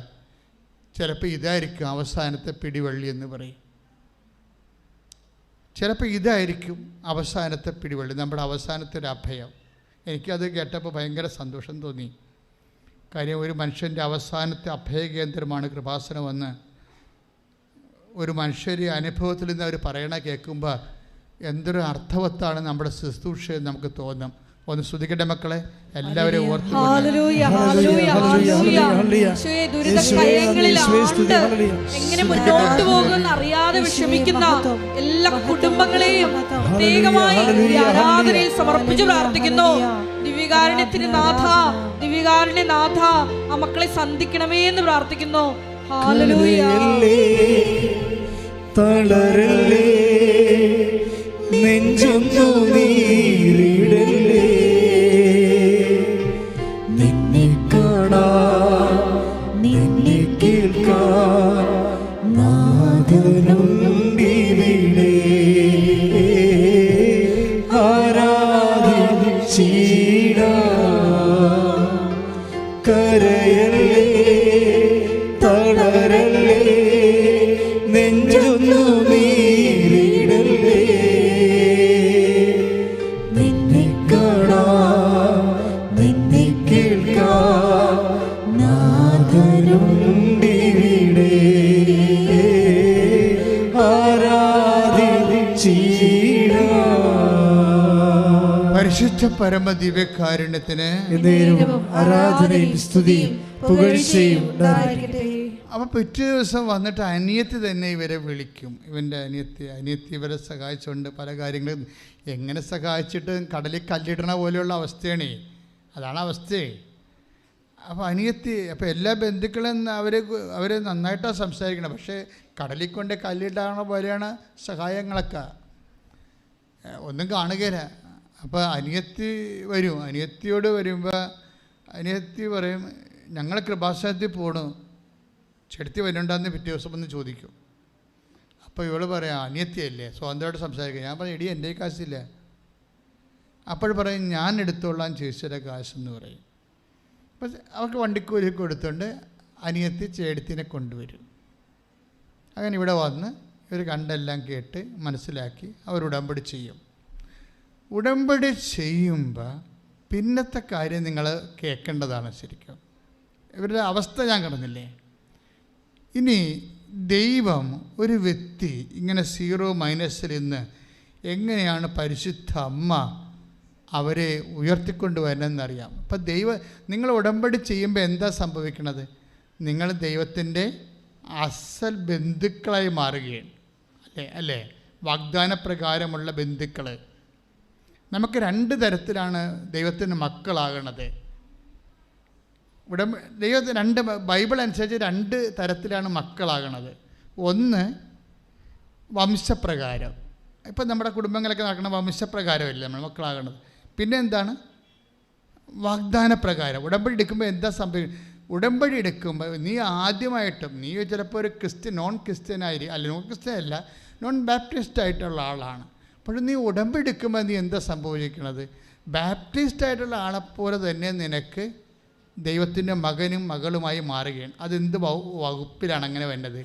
ചിലപ്പോൾ ഇതായിരിക്കും അവസാനത്തെ പിടിവള്ളി എന്ന് പറയും. ചിലപ്പോൾ ഇതായിരിക്കും അവസാനത്തെ പിടിവള്ളി, നമ്മുടെ അവസാനത്തെ ഒരു അഭയം. എനിക്കത് കേട്ടപ്പോൾ ഭയങ്കര സന്തോഷം തോന്നി. കാര്യം ഒരു മനുഷ്യൻ്റെ അവസാനത്തെ അഭയകേന്ദ്രമാണ് കൃപാസനമെന്ന് ഒരു മനുഷ്യരെ അനുഭവത്തിൽ നിന്ന് അവർ പറയണ കേൾക്കുമ്പോൾ എന്തൊരു അർത്ഥവത്താണ് നമ്മുടെ ശുശ്രൂഷ നമുക്ക് തോന്നും. ഒന്ന് സ്തുതിക്കട്ടെ മക്കളെ, എല്ലാവരെയും ഓർത്ത് എങ്ങനെ മുന്നോട്ട് പോകുമെന്ന് അറിയാതെ വിഷമിക്കുന്ന എല്ലാ കുടുംബങ്ങളെയും പ്രത്യേകമായി ആരാധനയിൽ സമർപ്പിച്ച് പ്രാർത്ഥിക്കുന്നു. ദിവ്യകാരുണ്യത്തിന് നാഥ, ദിവ്യകാരുണ്യ നാഥ, ആ മക്കളെ സന്ധിക്കണമേ എന്ന് പ്രാർത്ഥിക്കുന്നു. ഹല്ലേലൂയ. തളരല്ലേ, നെഞ്ചൊന്നു നീറിടല്ലേ, നിന്നെ കാണാൻ നിന്നെ കേൾക്കാൻ നാഥനുണ്ടിവിടെ. ആരാധിച്ചിടാം, കരയല്ലേ, തളരല്ലേ, നെഞ്ചൊന്നു നീറിടല്ലേ, നിന്നെ കാണാൻ നിന്നെ കേൾക്കാൻ നാഥനുണ്ടിവിടെ. പരിശുദ്ധ പരമ ദിവ്യകാരുണ്യത്തിന് ആരാധനയും സ്തുതിയും പുകഴ്ചയും ഉണ്ടായിരിക്കട്ടെ. അപ്പോൾ പിറ്റേ ദിവസം വന്നിട്ട് അനിയത്തി തന്നെ ഇവരെ വിളിക്കും. ഇവൻ്റെ അനിയത്തി ഇവരെ സഹായിച്ചുകൊണ്ട് പല കാര്യങ്ങളും എങ്ങനെ സഹായിച്ചിട്ട് കടലിൽ കല്ലിടണ പോലെയുള്ള അവസ്ഥയാണ്. അതാണ് അവസ്ഥയെ. അപ്പോൾ അനിയത്തി, അപ്പോൾ എല്ലാ ബന്ധുക്കളും അവർ നന്നായിട്ടാണ് സംസാരിക്കണം. പക്ഷേ കടലിൽ കൊണ്ട് കല്ലിടണ പോലെയാണ് സഹായങ്ങളൊക്കെ, ഒന്നും കാണുകയില്ല. അപ്പോൾ അനിയത്തി വരും. അനിയത്തിയോട് വരുമ്പോൾ അനിയത്തി പറയും, ഞങ്ങൾ കൃപാസനത്തിൽ പോകണു, ചെടുത്തി വരുന്നുണ്ടെന്ന് പിറ്റേ ദിവസം ഒന്ന് ചോദിക്കും. അപ്പോൾ ഇവള് പറയാം, അനിയത്തിയല്ലേ, സ്വന്തമായിട്ട് സംസാരിക്കുക. ഞാൻ പറയും, എടി എൻ്റെ കാശില്ല. അപ്പോൾ പറയും, ഞാൻ എടുത്തോളാം ചേച്ചിയുടെ കാശെന്ന് പറയും. അപ്പം അവർക്ക് വണ്ടിക്കൂലി കൊടുത്തുകൊണ്ട് അനിയത്തി ചേടത്തിനെ കൊണ്ടുവരും. അങ്ങനെ ഇവിടെ വന്ന് ഇവർ കണ്ടെല്ലാം കേട്ട് മനസ്സിലാക്കി അവർ ഉടമ്പടി ചെയ്യും. ഉടമ്പടി ചെയ്യുമ്പോൾ പിന്നത്തെ കാര്യം നിങ്ങൾ കേൾക്കേണ്ടതാണ്. ശരിക്കും ഇവരുടെ അവസ്ഥ ഞാൻ കടന്നില്ലേ. ഇനി ദൈവം ഒരു വ്യക്തി ഇങ്ങനെ 0- നിന്ന് എങ്ങനെയാണ് പരിശുദ്ധ അമ്മ അവരെ ഉയർത്തിക്കൊണ്ട് വരണമെന്നറിയാം. അപ്പം നിങ്ങൾ ഉടമ്പടി ചെയ്യുമ്പോൾ എന്താ സംഭവിക്കണത്? നിങ്ങൾ ദൈവത്തിൻ്റെ അസൽ ബന്ധുക്കളായി മാറുകയാണ്, അല്ലേ? വാഗ്ദാനപ്രകാരമുള്ള ബന്ധുക്കൾ. നമുക്ക് 2 തരത്തിലാണ് ദൈവത്തിൻ്റെ മക്കളാകണത്. ദൈവത്തിന് 2 ബൈബിൾ അനുസരിച്ച് 2 തരത്തിലാണ് മക്കളാകണത്. ഒന്ന് വംശപ്രകാരം. ഇപ്പം നമ്മുടെ കുടുംബങ്ങളൊക്കെ നടക്കുന്ന വംശപ്രകാരമല്ല നമ്മൾ മക്കളാകണത്. പിന്നെ എന്താണ്? വാഗ്ദാനപ്രകാരം. ഉടമ്പടി എടുക്കുമ്പോൾ എന്താ സംഭവിക്കും? ഉടമ്പടി എടുക്കുമ്പോൾ നീ ആദ്യമായിട്ടും നീ ചിലപ്പോൾ ഒരു നോൺ ക്രിസ്ത്യൻ അല്ല നോൺ ക്രിസ്ത്യൻ അല്ല, നോൺ ബാപ്റ്റിസ്റ്റ് ആയിട്ടുള്ള ആളാണ്. പക്ഷേ നീ ഉടമ്പടി എടുക്കുമ്പോൾ നീ എന്താ സംഭവിക്കുന്നത്? ബാപ്റ്റിസ്റ്റ് ആയിട്ടുള്ള ആളെപ്പോലെ തന്നെ നിനക്ക് ദൈവത്തിൻ്റെ മകനും മകളുമായി മാറുകയാണ്. അതെന്ത് വകുപ്പിലാണ് അങ്ങനെ വേണ്ടത്?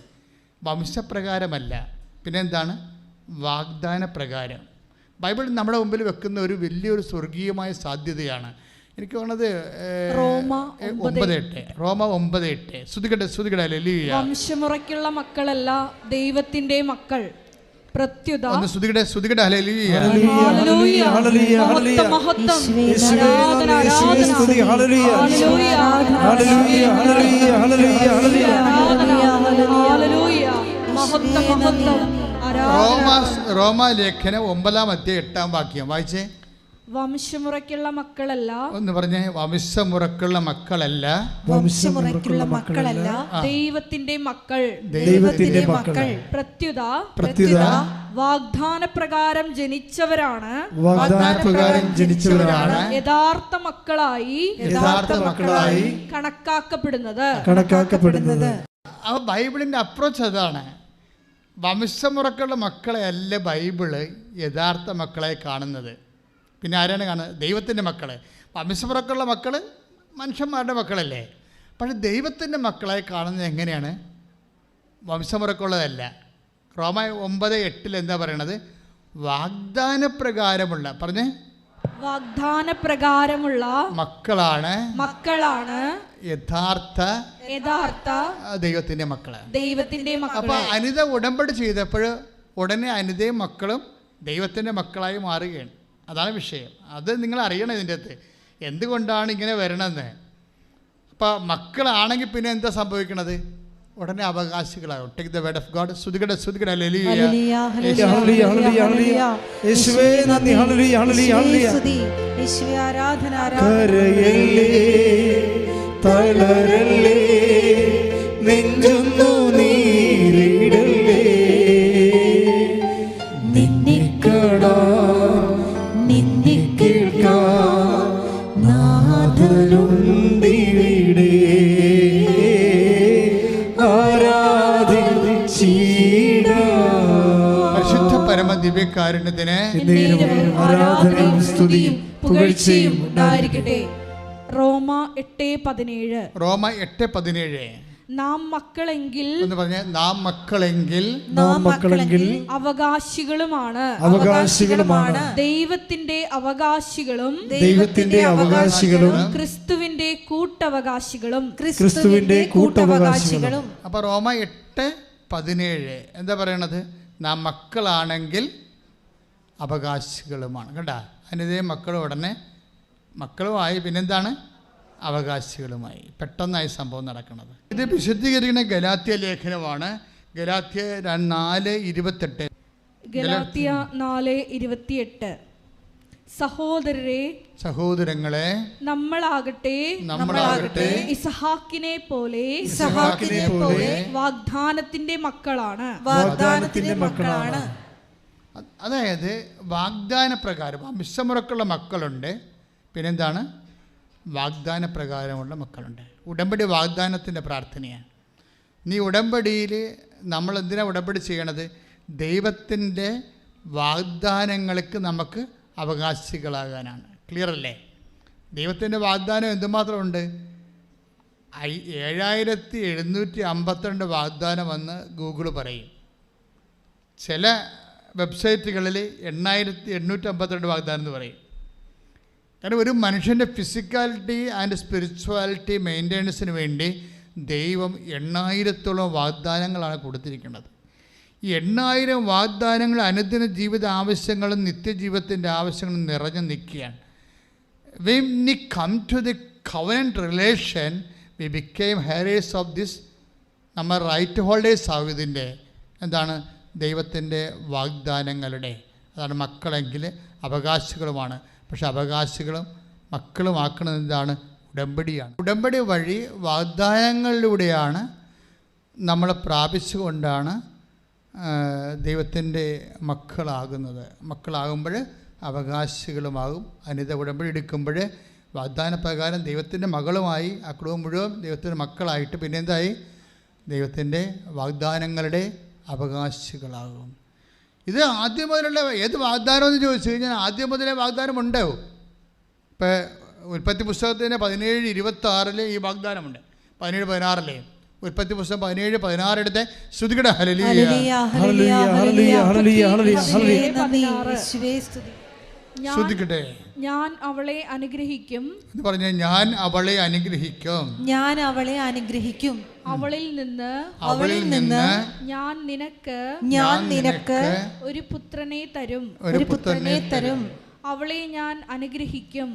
വംശപ്രകാരമല്ല, പിന്നെന്താണ്? വാഗ്ദാനപ്രകാരം. ബൈബിൾ നമ്മുടെ മുമ്പിൽ വെക്കുന്ന ഒരു വലിയൊരു സ്വർഗീയമായ സാധ്യതയാണ്. എനിക്ക് തോന്നുന്നത് റോമ 9:8. ശ്രുതികട ഹല്ലേലൂയ. വംശമുറയ്ക്കുള്ള മക്കളല്ല ദൈവത്തിന്റെ മക്കൾ, പ്രത്യുത ശ്രുതികട ഹല്ലേലൂയ. ഹല്ലേലൂയ ഹല്ലേലൂയ മഹത്വം ആരാധന ആരാധന ഹല്ലേലൂയ ഹല്ലേലൂയ ഹല്ലേലൂയ ഹല്ലേലൂയ ഹല്ലേലൂയ മഹത്വം മഹത്വം ആരാധന. റോമാലേഖനം 9:8 വായിച്ചേ. വംശമുറയ്ക്കുള്ള മക്കളല്ല, ഒന്ന് പറഞ്ഞേ. വംശമുറക്കുള്ള മക്കളല്ല, വംശമുറയ്ക്കുള്ള മക്കളല്ല ദൈവത്തിന്റെ മക്കൾ, ദൈവത്തിന്റെ മക്കൾ, പ്രത്യുത വാഗ്ദാനപ്രകാരം ജനിച്ചവരാണ്, വാഗ്ദാനപ്രകാരം ജനിച്ചവരാണ് യഥാർത്ഥ മക്കളായി കണക്കാക്കപ്പെടുന്നത്. ആ ബൈബിളിന്റെ അപ്രോച്ച് അതാണ്. വംശമുറക്കുള്ള മക്കളെ അല്ല ബൈബിള് യഥാർത്ഥ മക്കളെ കാണുന്നത്. പിന്നെ ആരാണ് കാണുന്നത്? ദൈവത്തിൻ്റെ മക്കളെ. വംശമുറക്കുള്ള മക്കൾ മനുഷ്യന്മാരുടെ മക്കളല്ലേ. പക്ഷെ ദൈവത്തിൻ്റെ മക്കളെ കാണുന്നത് എങ്ങനെയാണ്? വംശമുറക്കുള്ളതല്ല. റോമ 9:8 എന്താ പറയണത്? വാഗ്ദാനപ്രകാരമുള്ള, പറഞ്ഞേ, വാഗ്ദാനപ്രകാരമുള്ള മക്കളാണ് യഥാർത്ഥ ദൈവത്തിൻ്റെ മക്കള്. അപ്പൊ അനിത ഉടമ്പടി ചെയ്തപ്പോൾ ഉടനെ അനിതയും മക്കളും ദൈവത്തിൻ്റെ മക്കളായി മാറുകയാണ്. അതാണ് വിഷയം. അത് നിങ്ങൾ അറിയണം ഇതിൻ്റെ അകത്ത് എന്തുകൊണ്ടാണ് ഇങ്ങനെ വരണമെന്ന്. അപ്പോൾ മക്കളാണെങ്കിൽ പിന്നെ എന്താ സംഭവിക്കണത്? ഉടനെ അവകാശികളാകും. Take the word of God. ശ്രുതികട ഹല്ലേലൂയ ഹല്ലേലൂയ ഹല്ലേലൂയ ഹല്ലേലൂയ. യേശുവേ നന്ദി. ഹല്ലേലൂയ ഹല്ലേലൂയ ഹല്ലേലൂയ. യേശുവേ ആരാധന കരയല്ലേ തളരല്ലേ നെഞ്ചൊന്നു നീരിടല്ലേ നിന്നിക്കടാ നാഥനുണ്ടിവിടെ പരിശുദ്ധ പരമ ദിവ്യകാരുണ്യത്തിന് ആരാധനയും സ്തുതിയും പുകഴ്ചയും ഉണ്ടായിരിക്കട്ടെ. റോമ 8:17. നാം മക്കളെങ്കിൽ എന്ന് പറഞ്ഞ നാം മക്കളെങ്കിൽ അവകാശികളുമാണ് ദൈവത്തിന്റെ അവകാശികളും ക്രിസ്തുവിന്റെ കൂട്ടവകാശികളും. അപ്പൊ റോമ 8:17 എന്താ പറയണത്? നാം മക്കളാണെങ്കിൽ അവകാശികളുമാണ്. കേട്ടാ, അതിൻ്റെ മക്കളും ഉടനെ മക്കളുമായി പിന്നെന്താണ്? അവകാശികളുമായി. പെട്ടെന്നായി സംഭവം നടക്കുന്നത്. ഇത് വിശുദ്ധീകരിക്കുന്ന ഗലാത്യ ലേഖനമാണ്. ഗലാത്യ 4:28. ഗലാത്യ 4:28. സഹോദരങ്ങളെ നമ്മളാകട്ടെ ഇസഹാക്കിനെ പോലെ വാഗ്ദാനത്തിന്റെ മക്കളാണ്. അതായത് വാഗ്ദാന പ്രകാരം വംശമുറക്കുള്ള മക്കളുണ്ട്. പിന്നെന്താണ്? വാഗ്ദാന പ്രകാരമുള്ള മക്കളുണ്ട്. ഉടമ്പടി വാഗ്ദാനത്തിൻ്റെ പ്രാർത്ഥനയാണ്. നീ ഉടമ്പടിയിൽ നമ്മൾ എന്തിനാണ് ഉടമ്പടി ചെയ്യണത്? ദൈവത്തിൻ്റെ വാഗ്ദാനങ്ങൾക്ക് നമുക്ക് അവകാശികളാകാനാണ്. ക്ലിയർ അല്ലേ? ദൈവത്തിൻ്റെ വാഗ്ദാനം എന്തുമാത്രമുണ്ട്? 7752 വാഗ്ദാനം വന്ന് ഗൂഗിൾ പറയും. ചില വെബ്സൈറ്റുകളിൽ 8852 വാഗ്ദാനം എന്ന് പറയും. കാരണം ഒരു മനുഷ്യൻ്റെ ഫിസിക്കാലിറ്റി ആൻഡ് സ്പിരിച്വാലിറ്റി മെയിൻ്റെനൻസിന് വേണ്ടി ദൈവം 8000-ഓളം വാഗ്ദാനങ്ങളാണ് കൊടുത്തിരിക്കുന്നത്. ഈ 8000 വാഗ്ദാനങ്ങൾ അനുദിന ജീവിത ആവശ്യങ്ങളും നിത്യജീവിതത്തിൻ്റെ ആവശ്യങ്ങളും നിറഞ്ഞു നിൽക്കുകയാണ്. When we come to the covenant relation, we became heirs of this. നമ്മൾ റൈറ്റ് ഹോൾഡേഴ്സ് ആവും. ഇതിൻ്റെ എന്താണ്? ദൈവത്തിൻ്റെ വാഗ്ദാനങ്ങളുടെ, അതാണ് മക്കളെങ്കിൽ അവകാശികളുമാണ്. പക്ഷെ അവകാശികളും മക്കളുമാക്കുന്നത് എന്താണ്? ഉടമ്പടിയാണ്. ഉടമ്പടി വഴി വാഗ്ദാനങ്ങളിലൂടെയാണ് നമ്മൾ പ്രാപിച്ചുകൊണ്ടാണ് ദൈവത്തിൻ്റെ മക്കളാകുന്നത്. മക്കളാകുമ്പോൾ അവകാശികളുമാകും. അനിത ഉടമ്പടി എടുക്കുമ്പോൾ വാഗ്ദാന പ്രകാരം ദൈവത്തിൻ്റെ മകളുമായി, ആ കുടുംബം മുഴുവൻ ദൈവത്തിൻ്റെ മക്കളായിട്ട് പിന്നെ എന്തായി? ദൈവത്തിൻ്റെ വാഗ്ദാനങ്ങളുടെ അവകാശികളാകും. ഇത് ആദ്യം മുതലുള്ള ഏത് വാഗ്ദാനം എന്ന് ചോദിച്ചു കഴിഞ്ഞാൽ ആദ്യം മുതലേ വാഗ്ദാനം ഉണ്ടാവും. ഇപ്പോൾ ഉൽപ്പത്തി പുസ്തകത്തിൻ്റെ 17:26 ഈ വാഗ്ദാനമുണ്ട്. 17:16 ഉൽപ്പത്തി പുസ്തകം 17:16 എടുത്ത് ശ്രുതികട ഹല്ലേലൂയ ഹല്ലേലൂയ ഹല്ലേലൂയ ഹല്ലേലൂയ ശ്രുതിക്കട്ടെ. ഞാൻ അവളെ അനുഗ്രഹിക്കും എന്ന് പറഞ്ഞ ഞാൻ അവളെ അനുഗ്രഹിക്കും, ഞാൻ അവളെ അനുഗ്രഹിക്കും. അവളിൽ നിന്ന് ഞാൻ നിനക്ക് ഒരു പുത്രനെ തരും. അവളെ ഞാൻ അനുഗ്രഹിക്കും.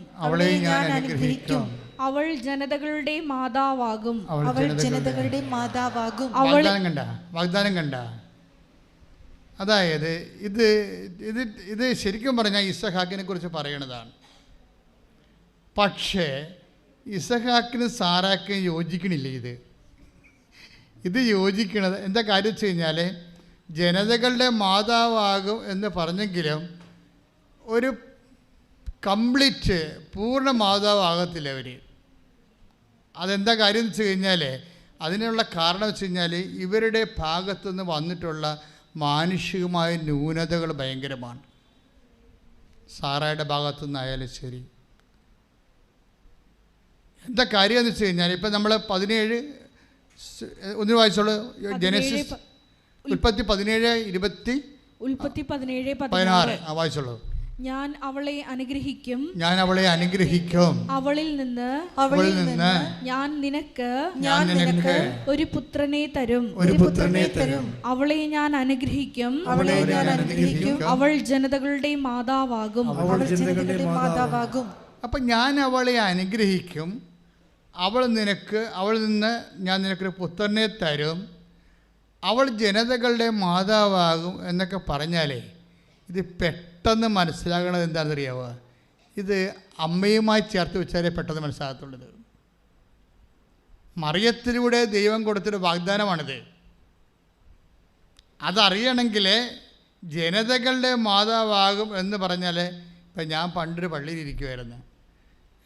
അവൾ ജനതകളുടെ മാതാവാകും. വാഗ്ദാനം കണ്ട. അതായത് ഇത് ശരിക്കും പറഞ്ഞാൽ ഇസഹാക്കിനെ കുറിച്ച് പറയണതാണ്. പക്ഷേ ഇസഹാക്കിന് സാറാക്കിന് യോജിക്കണില്ല. ഇത് യോജിക്കണത് എന്താ കാര്യം വെച്ച് കഴിഞ്ഞാൽ ജനതകളുടെ മാതാവാകും എന്ന് പറഞ്ഞെങ്കിലും ഒരു കംപ്ലീറ്റ് പൂർണ്ണ മാതാവാകത്തില്ല അവർ. അതെന്താ കാര്യം എന്ന് വെച്ച് കഴിഞ്ഞാൽ അതിനുള്ള കാരണം വെച്ച് കഴിഞ്ഞാൽ ഇവരുടെ ഭാഗത്തുനിന്ന് വന്നിട്ടുള്ള മാനുഷികമായ ന്യൂനതകൾ ഭയങ്കരമാണ്. സാറയുടെ ഭാഗത്തുനിന്നായാലും ശരി. എന്താ കാര്യം എന്ന് വെച്ച് കഴിഞ്ഞാൽ ഇപ്പം നമ്മൾ 17 ഒന്ന് വായിച്ചോളൂ. ജനസിസ് ഉൽപ്പത്തി 17:16 വായിച്ചോളൂ. ഞാൻ അവളെ അനുഗ്രഹിക്കും. അവളിൽ നിന്ന് ഞാൻ നിനക്ക് ഒരു പുത്രനെ തരും. അവളെ ഞാൻ അനുഗ്രഹിക്കും. അവൾ ജനതകളുടെ മാതാവാകും. അപ്പം ഞാൻ അവളെ അനുഗ്രഹിക്കും. അവളിൽ നിന്ന് ഞാൻ നിനക്കൊരു പുത്രനെ തരും. അവൾ ജനതകളുടെ മാതാവാകും എന്നൊക്കെ പറഞ്ഞാലേ ഇത് പെട്ടെന്ന് മനസ്സിലാകണത് എന്താണെന്നറിയാവുക? ഇത് അമ്മയുമായി ചേർത്ത് വെച്ചാലേ പെട്ടെന്ന് മനസ്സിലാകത്തുള്ളത്. മറിയത്തിലൂടെ ദൈവം കൊടുത്തൊരു വാഗ്ദാനമാണിത്. അതറിയണമെങ്കിൽ ജനതകളുടെ മാതാവാകും എന്ന് പറഞ്ഞാൽ, ഇപ്പം ഞാൻ പണ്ടൊരു പള്ളിയിലിരിക്കുമായിരുന്നു.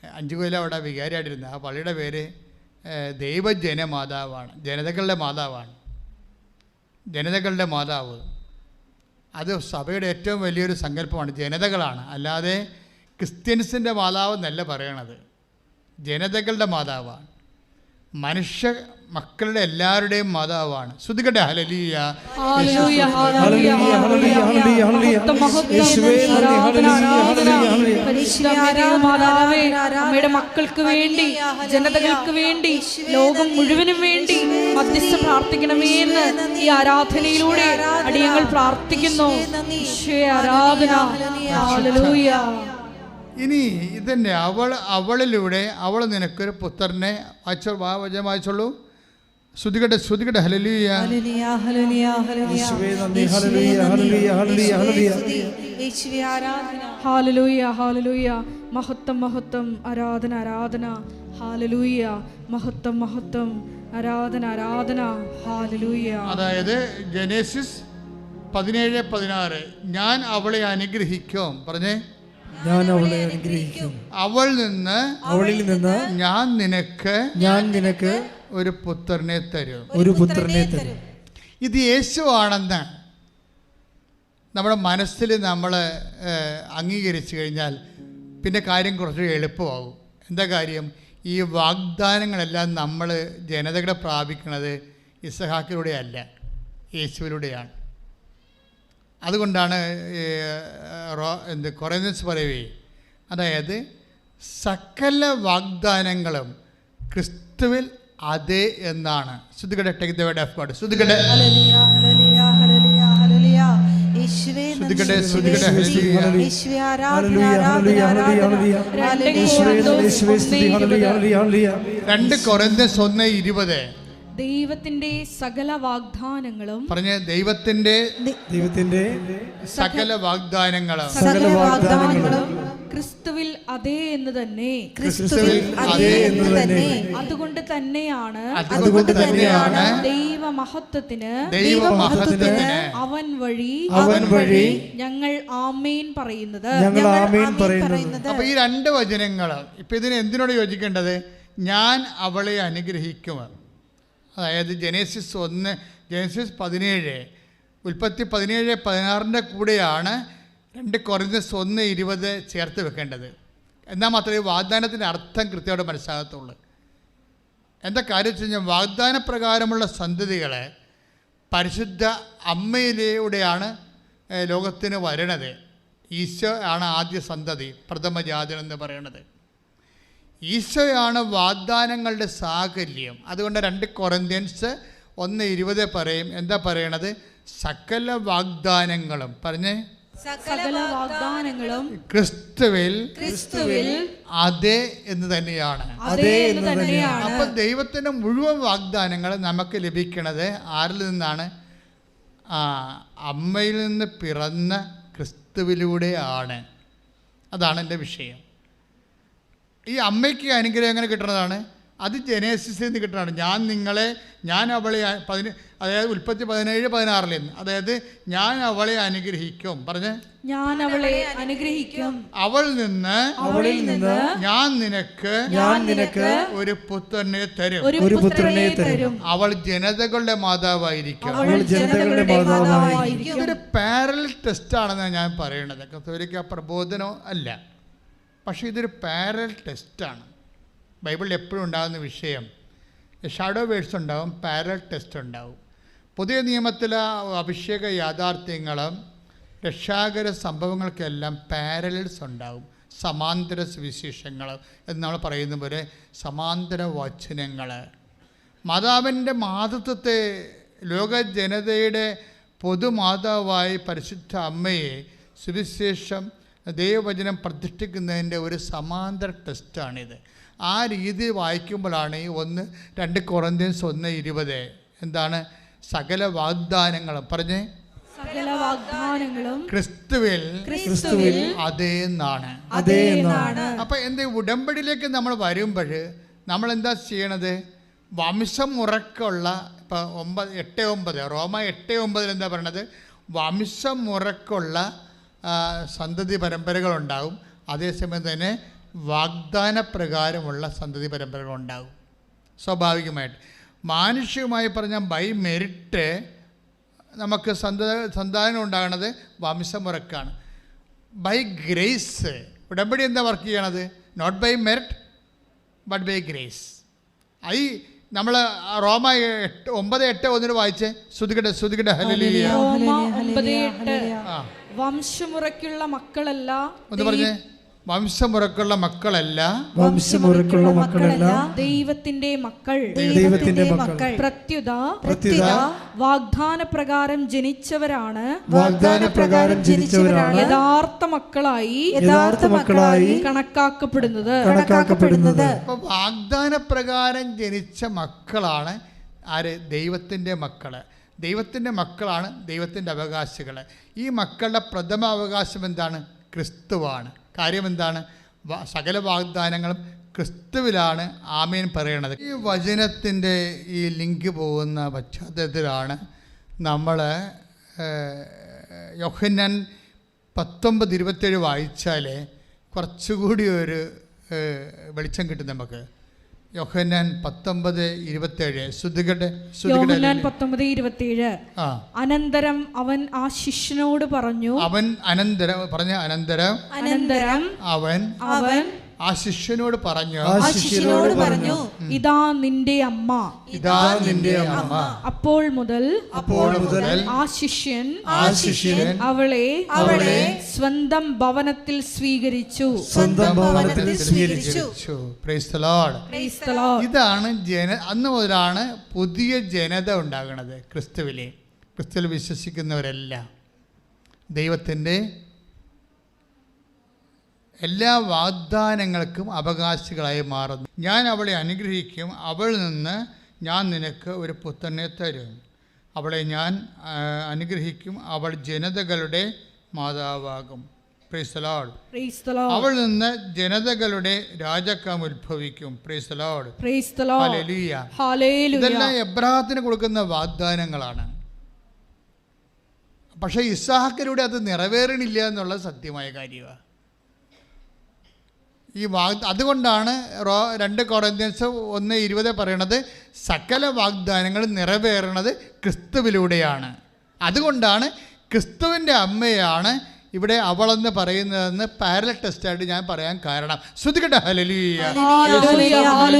5 കൊല്ലം അവിടെ വികാരിയായിട്ടിരുന്നു. ആ പള്ളിയുടെ പേര് ദൈവജനമാതാവാണ്. ജനതകളുടെ മാതാവ്. അത് സഭയുടെ ഏറ്റവും വലിയൊരു സങ്കല്പമാണ്. ജനതകളാണ്, അല്ലാതെ ക്രിസ്ത്യൻസിൻ്റെ മാതാവ് എന്നല്ല പറയണത്. ജനതകളുടെ മാതാവാണ്. മനുഷ്യ മക്കളുടെ എല്ലാവരുടെയും മാതാവാണ്. ശ്രുതികട്ടെ ഹല്ലേലൂയ ഹല്ലേലൂയ ഹല്ലേലൂയ ഹല്ലേലൂയ ഹല്ലേലൂയ മാതാവേ, അമ്മയുടെ മക്കൾക്ക് വേണ്ടി, ജനതകൾക്ക് വേണ്ടി, ലോകം മുഴുവനും വേണ്ടി മധ്യസ്ഥ പ്രാർത്ഥിക്കണമേ എന്ന് ഈ ആരാധനയിലൂടെ അടിയങ്ങൾ പ്രാർത്ഥിക്കുന്നു. ആരാധന. ഹല്ലേലൂയ. ഇനി ഇതന്നെ അവളിലൂടെ അവൾ നിനക്കൊരു പുത്രനെ വായിച്ചോളൂ. ശ്രുതികട്ടെ ഹല്ലേലൂയ ഹല്ലേലൂയ ഹല്ലേലൂയ. മഹത്വം ആരാധന. ഹല്ലേലൂയ. മഹത്വം ആരാധന. ഹല്ലേലൂയ. അതായത് ജനസിസ് 17:16 ഞാൻ അവളെ അനുഗ്രഹിക്കും. പറഞ്ഞേ, ഞാൻ അവളെ അനുഗ്രഹിക്കും. അവളിൽ നിന്ന് ഞാൻ നിനക്ക് ഒരു പുത്രനെ തരും. ഇത് യേശുവാണെന്ന് നമ്മുടെ മനസ്സിൽ നമ്മൾ അംഗീകരിച്ചു കഴിഞ്ഞാൽ പിന്നെ കാര്യം കുറച്ച് എളുപ്പമാകും. എന്താ കാര്യം? ഈ വാഗ്ദാനങ്ങളെല്ലാം നമ്മൾ ജനതകളെ പ്രാപിക്കുന്നത് ഇസഹാക്കിലൂടെ അല്ല, യേശുവിലൂടെയാണ്. അതുകൊണ്ടാണ് കൊറിന്ത്യൻസ് പറയുവേ, അതായത് സകല വാഗ്ദാനങ്ങളും ക്രിസ്തുവിൽ അതെ എന്നാണ്. ശ്രുതികടെ take the word of God. ശ്രുതികടെ രണ്ട് കൊറിന്ത്യൻസ് 1:20 ദൈവത്തിന്റെ സകല വാഗ്ദാനങ്ങളും പറഞ്ഞ ദൈവത്തിന്റെ സകല വാഗ്ദാനങ്ങളും സകല വാഗ്ദാനങ്ങളും ക്രിസ്തുവിൽ അതേ എന്ന് തന്നെ. ക്രിസ്തുവിൽ അതേ എന്ന് തന്നെ. അതുകൊണ്ട് തന്നെയാണ് ദൈവമഹത്വത്തിന് അവൻ വഴി ഞങ്ങൾ ആമേൻ പറയുന്നത്. അപ്പൊ ഈ രണ്ട് വചനങ്ങൾ ഇപ്പൊ ഇതിന് എന്തിനോട് യോജിക്കേണ്ടത്? ഞാൻ അവളെ അനുഗ്രഹിക്കും. അതായത് ജനേസിസ് 17, ഉൽപ്പത്തി 17:16 കൂടെയാണ് 2 കൊരിന്ത്യസ് 1:20 ചേർത്ത് വെക്കേണ്ടത്. എന്നാൽ മാത്രമേ വാഗ്ദാനത്തിൻ്റെ അർത്ഥം കൃത്യമായിട്ട് മനസ്സിലാകത്തുള്ളൂ. എന്താ കാര്യം വെച്ച് കഴിഞ്ഞാൽ വാഗ്ദാനപ്രകാരമുള്ള സന്തതികളെ പരിശുദ്ധ അമ്മയിലൂടെയാണ് ലോകത്തിന് വരണത്. ഈശോ ആണ് ആദ്യ സന്തതി, പ്രഥമജാതൻ എന്ന് പറയണത്. ഈശോയാണ് വാഗ്ദാനങ്ങളുടെ സാകല്യം. അതുകൊണ്ട് 2 കൊരിന്ത്യൻസ് 1:20 പറയും. എന്താ പറയണത്? സകല വാഗ്ദാനങ്ങളും പറഞ്ഞേ സകല വാഗ്ദാനങ്ങളും ക്രിസ്തുവിൽ അതെ എന്ന് തന്നെയാണ്. അപ്പൊ ദൈവത്തിന്റെ മുഴുവൻ വാഗ്ദാനങ്ങൾ നമുക്ക് ലഭിക്കണത് ആരിൽ നിന്നാണ്? അമ്മയിൽ നിന്ന് പിറന്ന ക്രിസ്തുവിലൂടെയാണ്. അതാണ് എൻ്റെ വിഷയം. ഈ അമ്മയ്ക്ക് അനുഗ്രഹം എങ്ങനെ കിട്ടുന്നതാണ്? അത് ജനേസിസിൽ നിന്ന് കിട്ടുന്നതാണ്. ഞാൻ അവളെ അതായത് ഉൽപ്പത്തി 17:16 നിന്ന്, അതായത് ഞാൻ അവളെ അനുഗ്രഹിക്കും. പറഞ്ഞേ ഞാൻ അവളെ അനുഗ്രഹിക്കും. അവളിൽ നിന്ന് ഞാൻ നിനക്ക് ഒരു പുത്രനെ തരും. അവൾ ജനതകളുടെ മാതാവായിരിക്കും. ഇതൊരു പാരലൽ ടെസ്റ്റ് ആണെന്നാണ് ഞാൻ പറയണത്. കത്തോലിക്ക പ്രബോധനം അല്ല, പക്ഷേ ഇതൊരു പാരലൽ ടെസ്റ്റാണ്. ബൈബിളിൽ എപ്പോഴും ഉണ്ടാകുന്ന വിഷയം ഷാഡോ വേഴ്സ് ഉണ്ടാവും, പാരലൽ ടെസ്റ്റ് ഉണ്ടാവും. പുതിയ നിയമത്തിലെ അഭിഷേക യാഥാർത്ഥ്യങ്ങളും രക്ഷാകര സംഭവങ്ങൾക്കെല്ലാം പാരലൽസ് ഉണ്ടാവും. സമാന്തര സുവിശേഷങ്ങൾ എന്ന് നമ്മൾ പറയുന്ന പോലെ സമാന്തര വചനങ്ങൾ. മാതാവിൻ്റെ മാതൃത്വത്തെ ലോക ജനതയുടെ പൊതുമാതാവായി പരിശുദ്ധ അമ്മയെ സുവിശേഷം ദൈവവചനം പ്രതിഷ്ഠിക്കുന്നതിൻ്റെ ഒരു സമാന്തര ടെസ്റ്റാണിത്. ആ രീതി വായിക്കുമ്പോഴാണ് ഈ 2 കൊരിന്ത്യൻസ് 1:20 എന്താണ്? സകല വാഗ്ദാനങ്ങളും പറഞ്ഞേ സകല വാഗ്ദാനങ്ങളും ക്രിസ്തുവിൽ അതേ എന്നാണ്. അപ്പൊ എന്താ ഉടമ്പടിയിലേക്ക് നമ്മൾ വരുമ്പോൾ നമ്മൾ എന്താ ചെയ്യണത്? വംശമുറക്കുള്ള ഇപ്പൊ 8:9 റോമ 8:9 എന്താ പറയണത്? വംശമുറക്കുള്ള സന്തതി പരമ്പരകളുണ്ടാവും. അതേസമയം തന്നെ വാഗ്ദാനപ്രകാരമുള്ള സന്തതി പരമ്പരകളുണ്ടാകും. സ്വാഭാവികമായിട്ട് മാനുഷികമായി പറഞ്ഞാൽ ബൈ മെറിറ്റ് നമുക്ക് സന്താനം ഉണ്ടാകുന്നത് വംശമുറക്കാണ്. ബൈ ഗ്രേസ് ഉടമ്പടി എന്താ വർക്ക് ചെയ്യണത്? Not by merit but by grace. ഈ നമ്മൾ റോമ 9:8 വായിച്ചേ. ശ്രുതികട്ടെ ഹല്ലേലൂയ. വംശമുറയ്ക്കുള്ള മക്കളല്ല. ഒന്ന് പറഞ്ഞേ. വംശമുറക്കുള്ള മക്കളല്ല, ദൈവത്തിന്റെ മക്കൾ. പ്രത്യുത വാഗ്ദാനപ്രകാരം ജനിച്ചവരാണ് യഥാർത്ഥ മക്കളായി കണക്കാക്കപ്പെടുന്നത്. വാഗ്ദാനപ്രകാരം ജനിച്ച മക്കളാണ് ആര്? ദൈവത്തിന്റെ മക്കള്. ദൈവത്തിന്റെ മക്കളാണ് ദൈവത്തിന്റെ അവകാശികൾ. ഈ മക്കളുടെ പ്രഥമ അവകാശം എന്താണ്? ക്രിസ്തുവാണ്. കാര്യം എന്താണ്? സകല വാഗ്ദാനങ്ങളും ക്രിസ്തുവിലാണ് ആമേൻ പറയണത്. ഈ വചനത്തിൻ്റെ ഈ ലിങ്ക് പോകുന്ന പശ്ചാത്തലത്തിലാണ് നമ്മൾ യോഹന്നാൻ 19:27 വായിച്ചാൽ കുറച്ചുകൂടി ഒരു വെളിച്ചം കിട്ടും നമുക്ക്. യോഹന്നാൻ 19:27 യോഹന്നാൻ 19:27 അനന്തരം അവൻ ആ ശിഷ്യനോട് പറഞ്ഞു. അനന്തരം അവൻ ആ ശിഷ്യനോട് പറഞ്ഞു, ഇതാ നിന്റെ അമ്മ. അപ്പോൾ മുതൽ ആ ശിഷ്യൻ അവളെ സ്വന്തം ഭവനത്തിൽ സ്വീകരിച്ചു. Price the Lord. ഇതാണ് അന്ന് മുതലാണ് പുതിയ ജനത ഉണ്ടാകുന്നത്. ക്രിസ്തുവിൽ വിശ്വസിക്കുന്നവരെല്ലാം ദൈവത്തിൻ്റെ എല്ലാ വാഗ്ദാനങ്ങൾക്കും അവകാശികളായി മാറുന്നു. ഞാൻ അവളെ അനുഗ്രഹിക്കും, അവളിൽ നിന്ന് ഞാൻ നിനക്ക് ഒരു പുത്രനെ തരും, അവളെ ഞാൻ അനുഗ്രഹിക്കും, അവൾ ജനതകളുടെ മാതാവാകും. Price the Lord. അവൾ നിന്ന് ജനതകളുടെ രാജാക്കം ഉത്ഭവിക്കും. Praise the Lord. ഹല്ലേലൂയ. ഇതെല്ലാം എബ്രാഹത്തിന് കൊടുക്കുന്ന വാഗ്ദാനങ്ങളാണ്. പക്ഷേ ഇസ്ഹാക്കിലൂടെ അത് നിറവേറണില്ല എന്നുള്ളത് സത്യമായ കാര്യമാണ്. അതുകൊണ്ടാണ് 2 കൊറിന്ത്യൻസ് 1:20 പറയണത് സകല വാഗ്ദാനങ്ങളും നിറവേറണത് ക്രിസ്തുവിലൂടെയാണ്. അതുകൊണ്ടാണ് ക്രിസ്തുവിൻ്റെ അമ്മയാണ് ഇവിടെ അവളെന്ന് പറയുന്നതെന്ന് പാരലൽ ടെസ്റ്റായിട്ട് ഞാൻ പറയാൻ കാരണം. ശ്രദ്ധിക്കട്ടെ. ഹല്ലേലൂയ.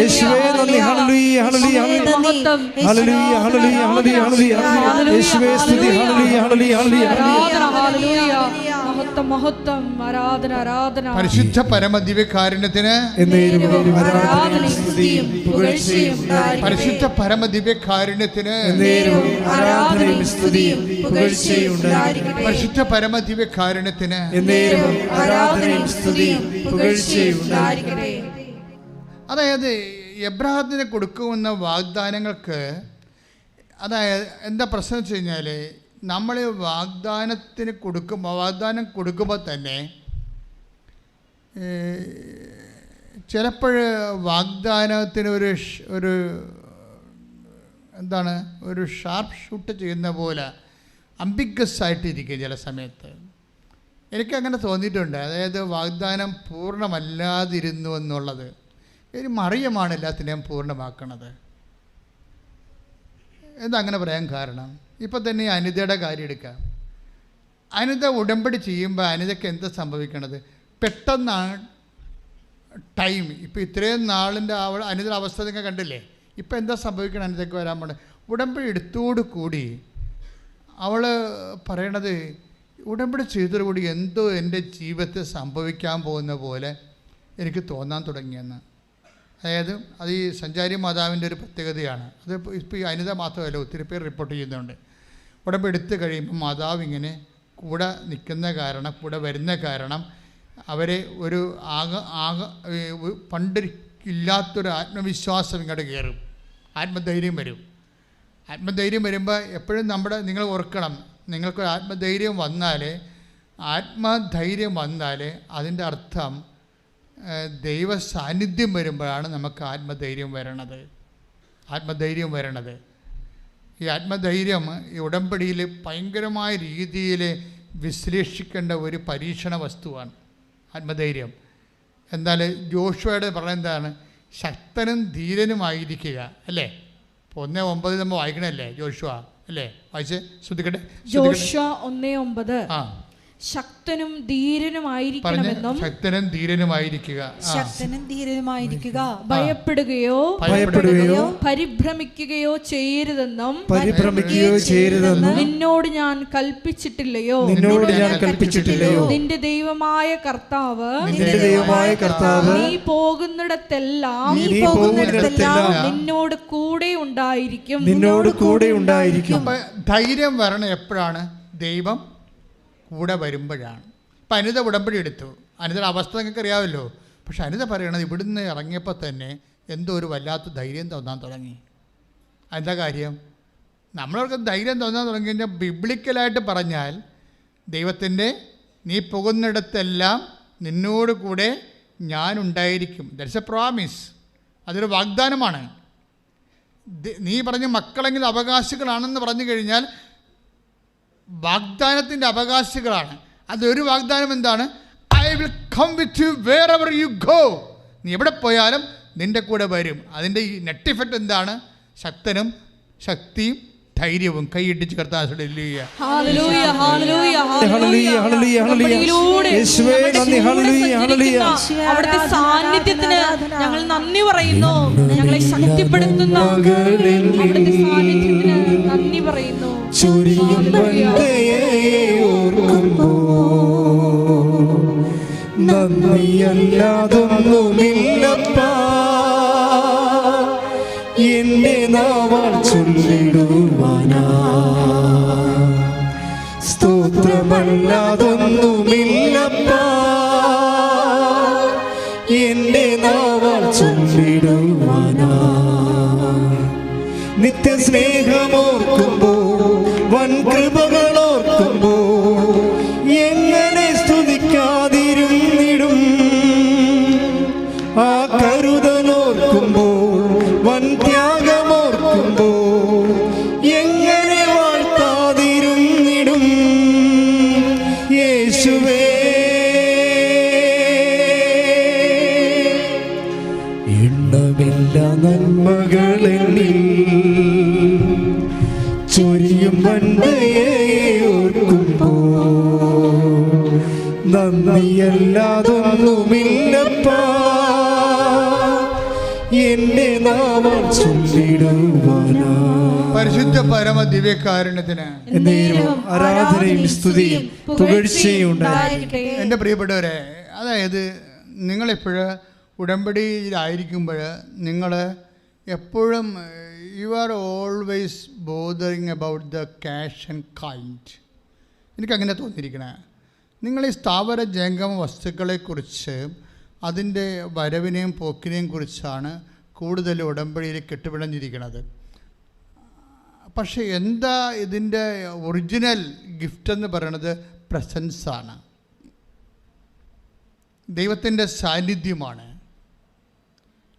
യേശുവേ നന്ദി. ഹല്ലേലൂയ ഹല്ലേലൂയ ഹല്ലേലൂയ ഹല്ലേലൂയ ഹല്ലേലൂയ യേശുവേ സ്തുതി. ഹല്ലേലൂയ ഹല്ലേലൂയ ഹല്ലേലൂയ മഹത്വം ആരാധന ആരാധന. പരിശുദ്ധ പരമദിവ്യകാരുണ്യത്തിന് ആരാധനയും സ്തുതിയും പുകഴ്ചയും പരിശുദ്ധ പരമദിവ്യകാരുണ്യത്തിന് ആരാധനയും സ്തുതിയും പുകഴ്ചയും ഉണ്ടായിരിക്കട്ടെ. പരിശുദ്ധ പരമദിവ്യകാരുണ്യത്തിന് ആരാധനയും സ്തുതിയും പുകഴ്ചയും ഉണ്ടായിരിക്കട്ടെ. അതായത് എബ്രാഹത്തിന് കൊടുക്കുന്ന വാഗ്ദാനങ്ങൾക്ക് അതായത് എന്താ പ്രശ്നം വെച്ച് കഴിഞ്ഞാൽ, നമ്മൾ വാഗ്ദാനം കൊടുക്കുമ്പോൾ തന്നെ ചിലപ്പോൾ വാഗ്ദാനത്തിന് ഒരു എന്താണ് ഒരു ഷാർപ്പ് ഷൂട്ട് ചെയ്യുന്ന പോലെ അംബിഗസ് ആയിട്ടിരിക്കും ചില സമയത്ത്. എനിക്കങ്ങനെ തോന്നിയിട്ടുണ്ട്. അതായത് വാഗ്ദാനം പൂർണ്ണമല്ലാതിരുന്നു എന്നുള്ളത്. ഒരു മറിയമാണ് എല്ലാത്തിനെയും പൂർണ്ണമാക്കണത്. എന്താ അങ്ങനെ പറയാൻ കാരണം? ഇപ്പം തന്നെ അനിതയുടെ കാര്യം എടുക്കാം. അനിത ഉടമ്പടി ചെയ്യുമ്പോൾ അനിതയ്ക്ക് എന്താ സംഭവിക്കണത്? പെട്ടെന്നാണ് ടൈം. ഇപ്പോൾ ഇത്രയും നാളിൻ്റെ അനിതയുടെ അവസ്ഥ നിങ്ങൾ കണ്ടില്ലേ. ഇപ്പം എന്താ സംഭവിക്കണം? അനിതയ്ക്ക് വരാൻ പോണത് ഉടമ്പടി എടുത്തോടു കൂടി അവൾ പറയണത് ഉടമ്പടി ചെയ്തതോടുകൂടി എന്തോ എൻ്റെ ജീവിതത്തിൽ സംഭവിക്കാൻ പോകുന്ന പോലെ എനിക്ക് തോന്നാൻ തുടങ്ങിയെന്ന്. അതായത് അത് ഈ സഞ്ചാരി മാതാവിൻ്റെ ഒരു പ്രത്യേകതയാണ്. അത് ഇപ്പോൾ ഈ അനിത മാത്രമല്ല, ഒത്തിരി പേർ റിപ്പോർട്ട് ചെയ്യുന്നുണ്ട്. ഉടമ്പടി എടുത്ത് കഴിയുമ്പോൾ മാതാവ് ഇങ്ങനെ കൂടെ നിൽക്കുന്ന കാരണം, കൂടെ വരുന്ന കാരണം അവരെ ഒരു പണ്ടില്ലാത്തൊരു ആത്മവിശ്വാസം ഇങ്ങോട്ട് കയറും. ആത്മധൈര്യം വരും. ആത്മധൈര്യം വരുമ്പോൾ എപ്പോഴും നിങ്ങൾ ഓർക്കണം, നിങ്ങൾക്കൊരു ആത്മധൈര്യം വന്നാൽ അതിൻ്റെ അർത്ഥം ദൈവ സാന്നിധ്യം വരുമ്പോഴാണ് നമുക്ക് ആത്മധൈര്യം വരണത്. ഈ ആത്മധൈര്യം ഈ ഉടമ്പടിയിൽ ഭയങ്കരമായ രീതിയിൽ വിശ്ലേഷിക്കേണ്ട ഒരു പരീക്ഷണ വസ്തുവാണ് ആത്മധൈര്യം. എന്നാൽ ജോഷുവയുടെ പറയുന്നതാണ് ശക്തനും ധീരനുമായിരിക്കുക, അല്ലേ? 1:9 നമ്മൾ വായിക്കണല്ലേ ജോഷുവ, അല്ലേ? വായിച്ചേ, ശ്രദ്ധിക്കട്ടെ. ജോഷുവ 1:9. ശക്തനും ധീരനുമായിരിക്കണമെന്നും ഭയപ്പെടുകയോ പരിഭ്രമിക്കുകയോ ചെയ്യരുതെന്നും നിന്നോട് ഞാൻ കൽപ്പിച്ചിട്ടില്ലയോ? നിന്റെ ദൈവമായ കർത്താവ് നീ പോകുന്നിടത്തെല്ലാം നിന്നോട് കൂടെ ഉണ്ടായിരിക്കും. ധൈര്യം വരണം എപ്പോഴാണ്? ദൈവം കൂടെ വരുമ്പോഴാണ്. ഇപ്പം അനിത ഉടമ്പടി എടുത്തു. അനിതയുടെ അവസ്ഥ നിങ്ങൾക്ക് അറിയാമല്ലോ. പക്ഷെ അനിത പറയണത് ഇവിടുന്ന് ഇറങ്ങിയപ്പോൾ തന്നെ എന്തോ ഒരു വല്ലാത്ത ധൈര്യം തോന്നാൻ തുടങ്ങി. എന്താ കാര്യം? നമ്മളവർക്ക് ധൈര്യം തോന്നാൻ തുടങ്ങി കഴിഞ്ഞാൽ ബിബ്ലിക്കലായിട്ട് പറഞ്ഞാൽ ദൈവത്തിൻ്റെ നീ പോകുന്നിടത്തെല്ലാം നിന്നോട് കൂടെ ഞാനുണ്ടായിരിക്കും. That's A promise. അതൊരു വാഗ്ദാനമാണ്. നീ പറഞ്ഞ മക്കളെങ്കിലും അവകാശികളാണെന്ന് പറഞ്ഞു കഴിഞ്ഞാൽ വാഗ്ദാനത്തിൻ്റെ അവകാശികളാണ്. അതൊരു വാഗ്ദാനം എന്താണ്? I will come with you wherever you go. നീ എവിടെ പോയാലും നിൻ്റെ കൂടെ വരും. അതിൻ്റെ ഈ നെറ്റ് ഇഫക്റ്റ് എന്താണ്? ശക്തനും ശക്തിയും ധൈര്യവും. കൈയിട്ടിച്ച് കർത്താവേ അവിടുത്തെ സാന്നിധ്യത്തിന് ഞങ്ങൾ നന്ദി പറയുന്നു. ഞങ്ങളെ ശക്തിപ്പെടുത്തുന്ന അവിടുത്തെ സാന്നിധ്യത്തിന് നന്ദി പറയുന്നു. നന്ദിയല്ലാതൊന്നുമില്ലപ്പാ എന്റെ നാവാൽ ചൊല്ലിടുവാനാ, സ്തോത്രമല്ലാതൊന്നുമില്ലപ്പാ എന്റെ നാവാൽ ചൊല്ലിടുവാനാ. സ്നേഹമോർക്കുമ്പോ വൻ കൃപകളോർക്കുമ്പോ എങ്ങനെ സ്തുതിക്കാതിരുന്നിടും. ആ കരുതലോർക്കുമ്പോ വൻ ത്യാഗമോർക്കുമ്പോ എങ്ങനെ വാഴ്ത്താതിരുന്നിടും. യേശുവേ എണ്ണമില്ല നന്മകളെന്നിൽ ചൊരിയും നന്മയെ ഓർക്കുമ്പോ നന്ദിയല്ലാതൊന്നുമില്ലപ്പാ എന്റെ നാമം ചൊല്ലിടുവാനാ. പരിശുദ്ധ പരമ ദിവ്യകാരുണ്യത്തിന് ആരാധനയും സ്തുതിയും പുകഴ്ചയും ഉണ്ടായിരിക്കട്ടെ. എൻ്റെ പ്രിയപ്പെട്ടവരെ, അതായത് നിങ്ങളെപ്പോഴും ഉടമ്പടിയിലായിരിക്കുമ്പോൾ നിങ്ങൾ എപ്പോഴും you are always bothering about the cash and kind. എനിക്കങ്ങനെ തോന്നിയിരിക്കണേ. നിങ്ങൾ ഈ സ്ഥാവര ജംഗമ വസ്തുക്കളെക്കുറിച്ച് അതിൻ്റെ വരവിനെയും പോക്കിനെയും കുറിച്ചാണ് കൂടുതൽ ഉടമ്പടിയിൽ കെട്ടുപിടഞ്ഞിരിക്കുന്നത്. പക്ഷേ എന്താ ഇതിൻ്റെ ഒറിജിനൽ ഗിഫ്റ്റ് എന്ന് പറയുന്നത്? പ്രസൻസാണ്, ദൈവത്തിൻ്റെ സാന്നിധ്യമാണ്.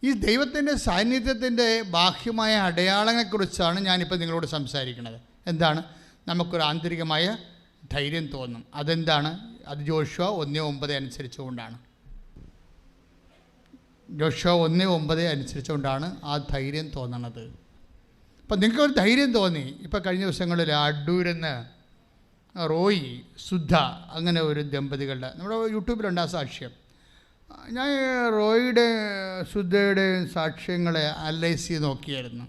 ഈ ദൈവത്തിൻ്റെ സാന്നിധ്യത്തിൻ്റെ ബാഹ്യമായ അടയാളങ്ങളെക്കുറിച്ചാണ് ഞാനിപ്പോൾ നിങ്ങളോട് സംസാരിക്കുന്നത്. എന്താണ്? നമുക്കൊരു ആന്തരികമായ ധൈര്യം തോന്നും. അതെന്താണ്? അത് യോശുവ 1:9 അനുസരിച്ചുകൊണ്ടാണ്. യോശുവ 1:9 അനുസരിച്ചുകൊണ്ടാണ് ആ ധൈര്യം തോന്നണത്. അപ്പം നിങ്ങൾക്കൊരു ധൈര്യം തോന്നി. ഇപ്പോൾ കഴിഞ്ഞ ദിവസങ്ങളിൽ അടൂരെന്ന് റോയി, സുധ, അങ്ങനെ ഒരു ദമ്പതികളുടെ നമ്മുടെ യൂട്യൂബിലുണ്ട് ആ സാക്ഷ്യം. ഞാൻ റോയിയുടെ സുധയുടെയും സാക്ഷ്യങ്ങളെ അനലൈസ് ചെയ്ത് നോക്കിയായിരുന്നു.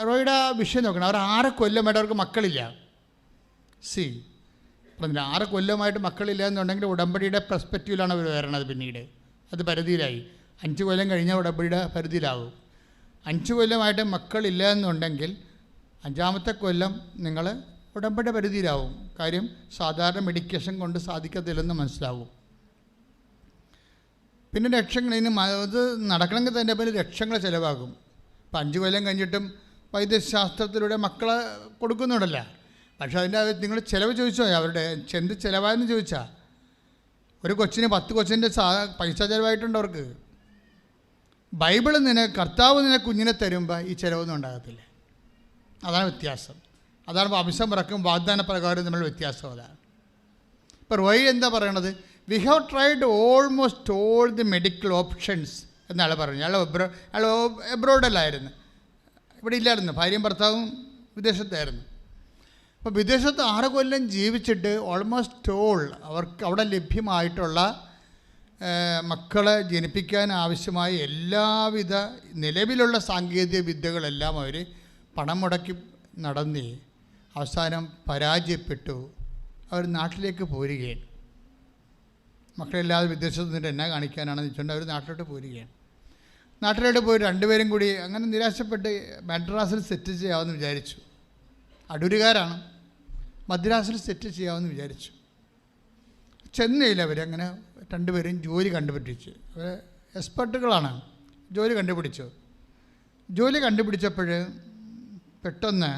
റോയിയുടെ ആ വിഷയം നോക്കണം. അവർ 6 കൊല്ലമായിട്ട് അവർക്ക് മക്കളില്ല. അപ്പം 6 കൊല്ലമായിട്ട് മക്കളില്ല എന്നുണ്ടെങ്കിൽ ഉടമ്പടിയുടെ പെർസ്പെക്റ്റീവിലാണ് അവർ വരണത്. പിന്നീട് അത് പരിധിയിലായി. 5 കൊല്ലം കഴിഞ്ഞാൽ ഉടമ്പടിയുടെ പരിധിയിലാകും. 5 കൊല്ലമായിട്ട് മക്കളില്ല എന്നുണ്ടെങ്കിൽ 5ാമത്തെ കൊല്ലം നിങ്ങൾ ഉടമ്പടി പരിധിയിലാവും. കാര്യം സാധാരണ മെഡിക്കേഷൻ കൊണ്ട് സാധിക്കത്തില്ലെന്ന് മനസ്സിലാവും. പിന്നെ ലക്ഷങ്ങൾ, ഇനി അത് നടക്കണമെങ്കിൽ തന്നെ പിന്നെ ലക്ഷങ്ങൾ ചിലവാകും. ഇപ്പം 5 കൊല്ലം കഴിഞ്ഞിട്ടും വൈദ്യശാസ്ത്രത്തിലൂടെ മക്കളെ കൊടുക്കുന്നുണ്ടല്ല. പക്ഷേ അതിൻ്റെ നിങ്ങൾ ചിലവ് ചോദിച്ചോ? അവരുടെ എന്ത് ചിലവായെന്ന് ചോദിച്ചാൽ ഒരു കൊച്ചിന് 10 കൊച്ചിൻ്റെ പൈസ ചിലവായിട്ടുണ്ട് അവർക്ക്. ബൈബിൾ കർത്താവ് കുഞ്ഞിനെ തരുമ്പോൾ ഈ ചിലവൊന്നും ഉണ്ടാകത്തില്ല. അതാണ് വ്യത്യാസം. അതാണ് വംശം പിറക്കും വാഗ്ദാന പ്രകാരം നമ്മൾ വ്യത്യാസം. അതാണ് ഇപ്പോൾ റോയി എന്താ പറയണത്? We have tried almost all the medical options എന്നാണ് പറഞ്ഞത്. അയാൾ എബ്രോഡല്ലായിരുന്നു, ഇവിടെ ഇല്ലായിരുന്നു. ഭാര്യയും ഭർത്താവും വിദേശത്തായിരുന്നു. അപ്പോൾ വിദേശത്ത് 6 കൊല്ലം ജീവിച്ചിട്ട് ഓൾമോസ്റ്റ് ഓൾ അവർക്ക് അവിടെ ലഭ്യമായിട്ടുള്ള മക്കളെ ജനിപ്പിക്കാൻ ആവശ്യമായ എല്ലാവിധ നിലവിലുള്ള സാങ്കേതിക വിദ്യകളെല്ലാം അവർ പണം മുടക്കി നടന്നേ അവസാനം പരാജയപ്പെട്ടു. അവർ നാട്ടിലേക്ക് പോരുകയാണ്. മക്കളില്ലാതെ വിദേശത്ത് നിന്നിട്ട് എന്നാ കാണിക്കാനാണെന്ന് വെച്ചുകൊണ്ട് അവർ നാട്ടിലോട്ട് പോരുകയാണ്. നാട്ടിലോട്ട് പോയി 2 പേരും കൂടി അങ്ങനെ നിരാശപ്പെട്ട് മദ്രാസിൽ സെറ്റ് ചെയ്യാമെന്ന് വിചാരിച്ചു. അടൂരുകാരാണ്. മദ്രാസിൽ സെറ്റ് ചെയ്യാമെന്ന് വിചാരിച്ചു. ചെന്നൈയിൽ അവരങ്ങനെ 2 പേരും ജോലി കണ്ടുപിടിച്ചു. അവർ എക്സ്പെർട്ടുകളാണ്. ജോലി കണ്ടുപിടിച്ചു. ജോലി കണ്ടുപിടിച്ചപ്പോൾ പെട്ടെന്ന്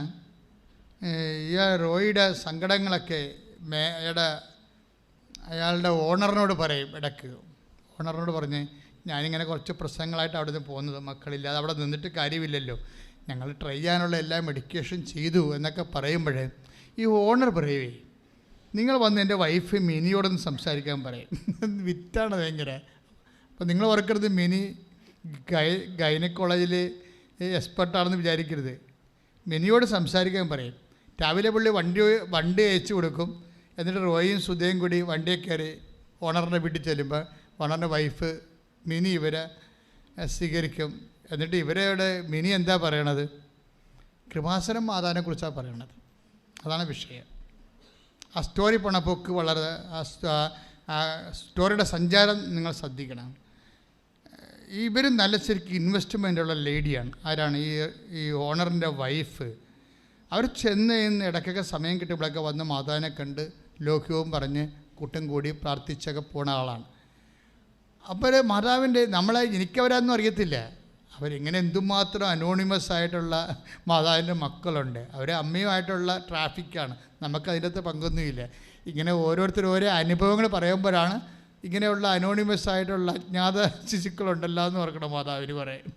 ഈ റോയിയുടെ സങ്കടങ്ങളൊക്കെ അയാളുടെ ഓണറിനോട് പറയും. ഇടയ്ക്ക് ഓണറിനോട് പറഞ്ഞ്, ഞാനിങ്ങനെ കുറച്ച് പ്രശ്നങ്ങളായിട്ട് അവിടെ നിന്ന് പോകുന്നത്, മക്കളില്ലാതെ അവിടെ നിന്നിട്ട് കാര്യമില്ലല്ലോ, ഞങ്ങൾ ട്രൈ ചെയ്യാനുള്ള എല്ലാ മെഡിക്കേഷൻ ചെയ്തു എന്നൊക്കെ പറയുമ്പോഴേ ഈ ഓണർ പറയുവേ, നിങ്ങൾ വന്ന് എൻ്റെ വൈഫ് മിനിയോടൊന്ന് സംസാരിക്കാൻ പറയും. വിറ്റാണ് ഭയങ്കര. അപ്പോൾ നിങ്ങൾ ഓർക്കരുത് മിനി ഗൈനക്കോളേജിൽ എക്സ്പെർട്ടാണെന്ന് വിചാരിക്കരുത്. മിനിയോട് സംസാരിക്കാൻ പറയും. രാവിലെ പുള്ളി വണ്ടി അയച്ചു കൊടുക്കും. എന്നിട്ട് റോയും സുധയും കൂടി വണ്ടിയെ കയറി ഓണറിൻ്റെ വീട്ടിൽ ചെല്ലുമ്പോൾ ഓണറിൻ്റെ വൈഫ് മിനി ഇവരെ സ്വീകരിക്കും. എന്നിട്ട് ഇവരുടെ മിനി എന്താ പറയണത്? കൃപാസനം മാതാവിനെക്കുറിച്ചാണ് പറയണത്. അതാണ് വിഷയം. ആ സ്റ്റോറി പോണപ്പോക്ക് വളരെ ആ സ്റ്റോറിയുടെ സഞ്ചാരം നിങ്ങൾ ശ്രദ്ധിക്കണം. ഇവർ നല്ല ശരിക്കും ഇൻവെസ്റ്റ്മെൻറ്റുള്ള ലേഡിയാണ്. ആരാണ്? ഈ ഓണറിൻ്റെ വൈഫ്. അവർ ചെന്ന് ഇടയ്ക്കൊക്കെ സമയം കിട്ടുമ്പോഴൊക്കെ വന്ന് മാതാവിനെ കണ്ട് ലോക്യവും പറഞ്ഞ് കൂട്ടം കൂടി പ്രാർത്ഥിച്ചൊക്കെ പോണ ആളാണ്. അപ്പോൾ മാതാവിൻ്റെ എനിക്കവരാന്നും അറിയത്തില്ല. അവരിങ്ങനെ എന്തുമാത്രം അനോണിമസ് ആയിട്ടുള്ള മാതാവിൻ്റെ മക്കളുണ്ട്. അവർ അമ്മയുമായിട്ടുള്ള ട്രാഫിക്കാണ്, നമുക്കതിനകത്ത് പങ്കൊന്നുമില്ല. ഇങ്ങനെ ഓരോരുത്തരും ഓരോ അനുഭവങ്ങൾ പറയുമ്പോഴാണ് ഇങ്ങനെയുള്ള അനോണിമസ് ആയിട്ടുള്ള അജ്ഞാത ശിശുക്കളുണ്ടല്ലോ എന്ന് ഓർക്കണം മാതാവിന് പറയും.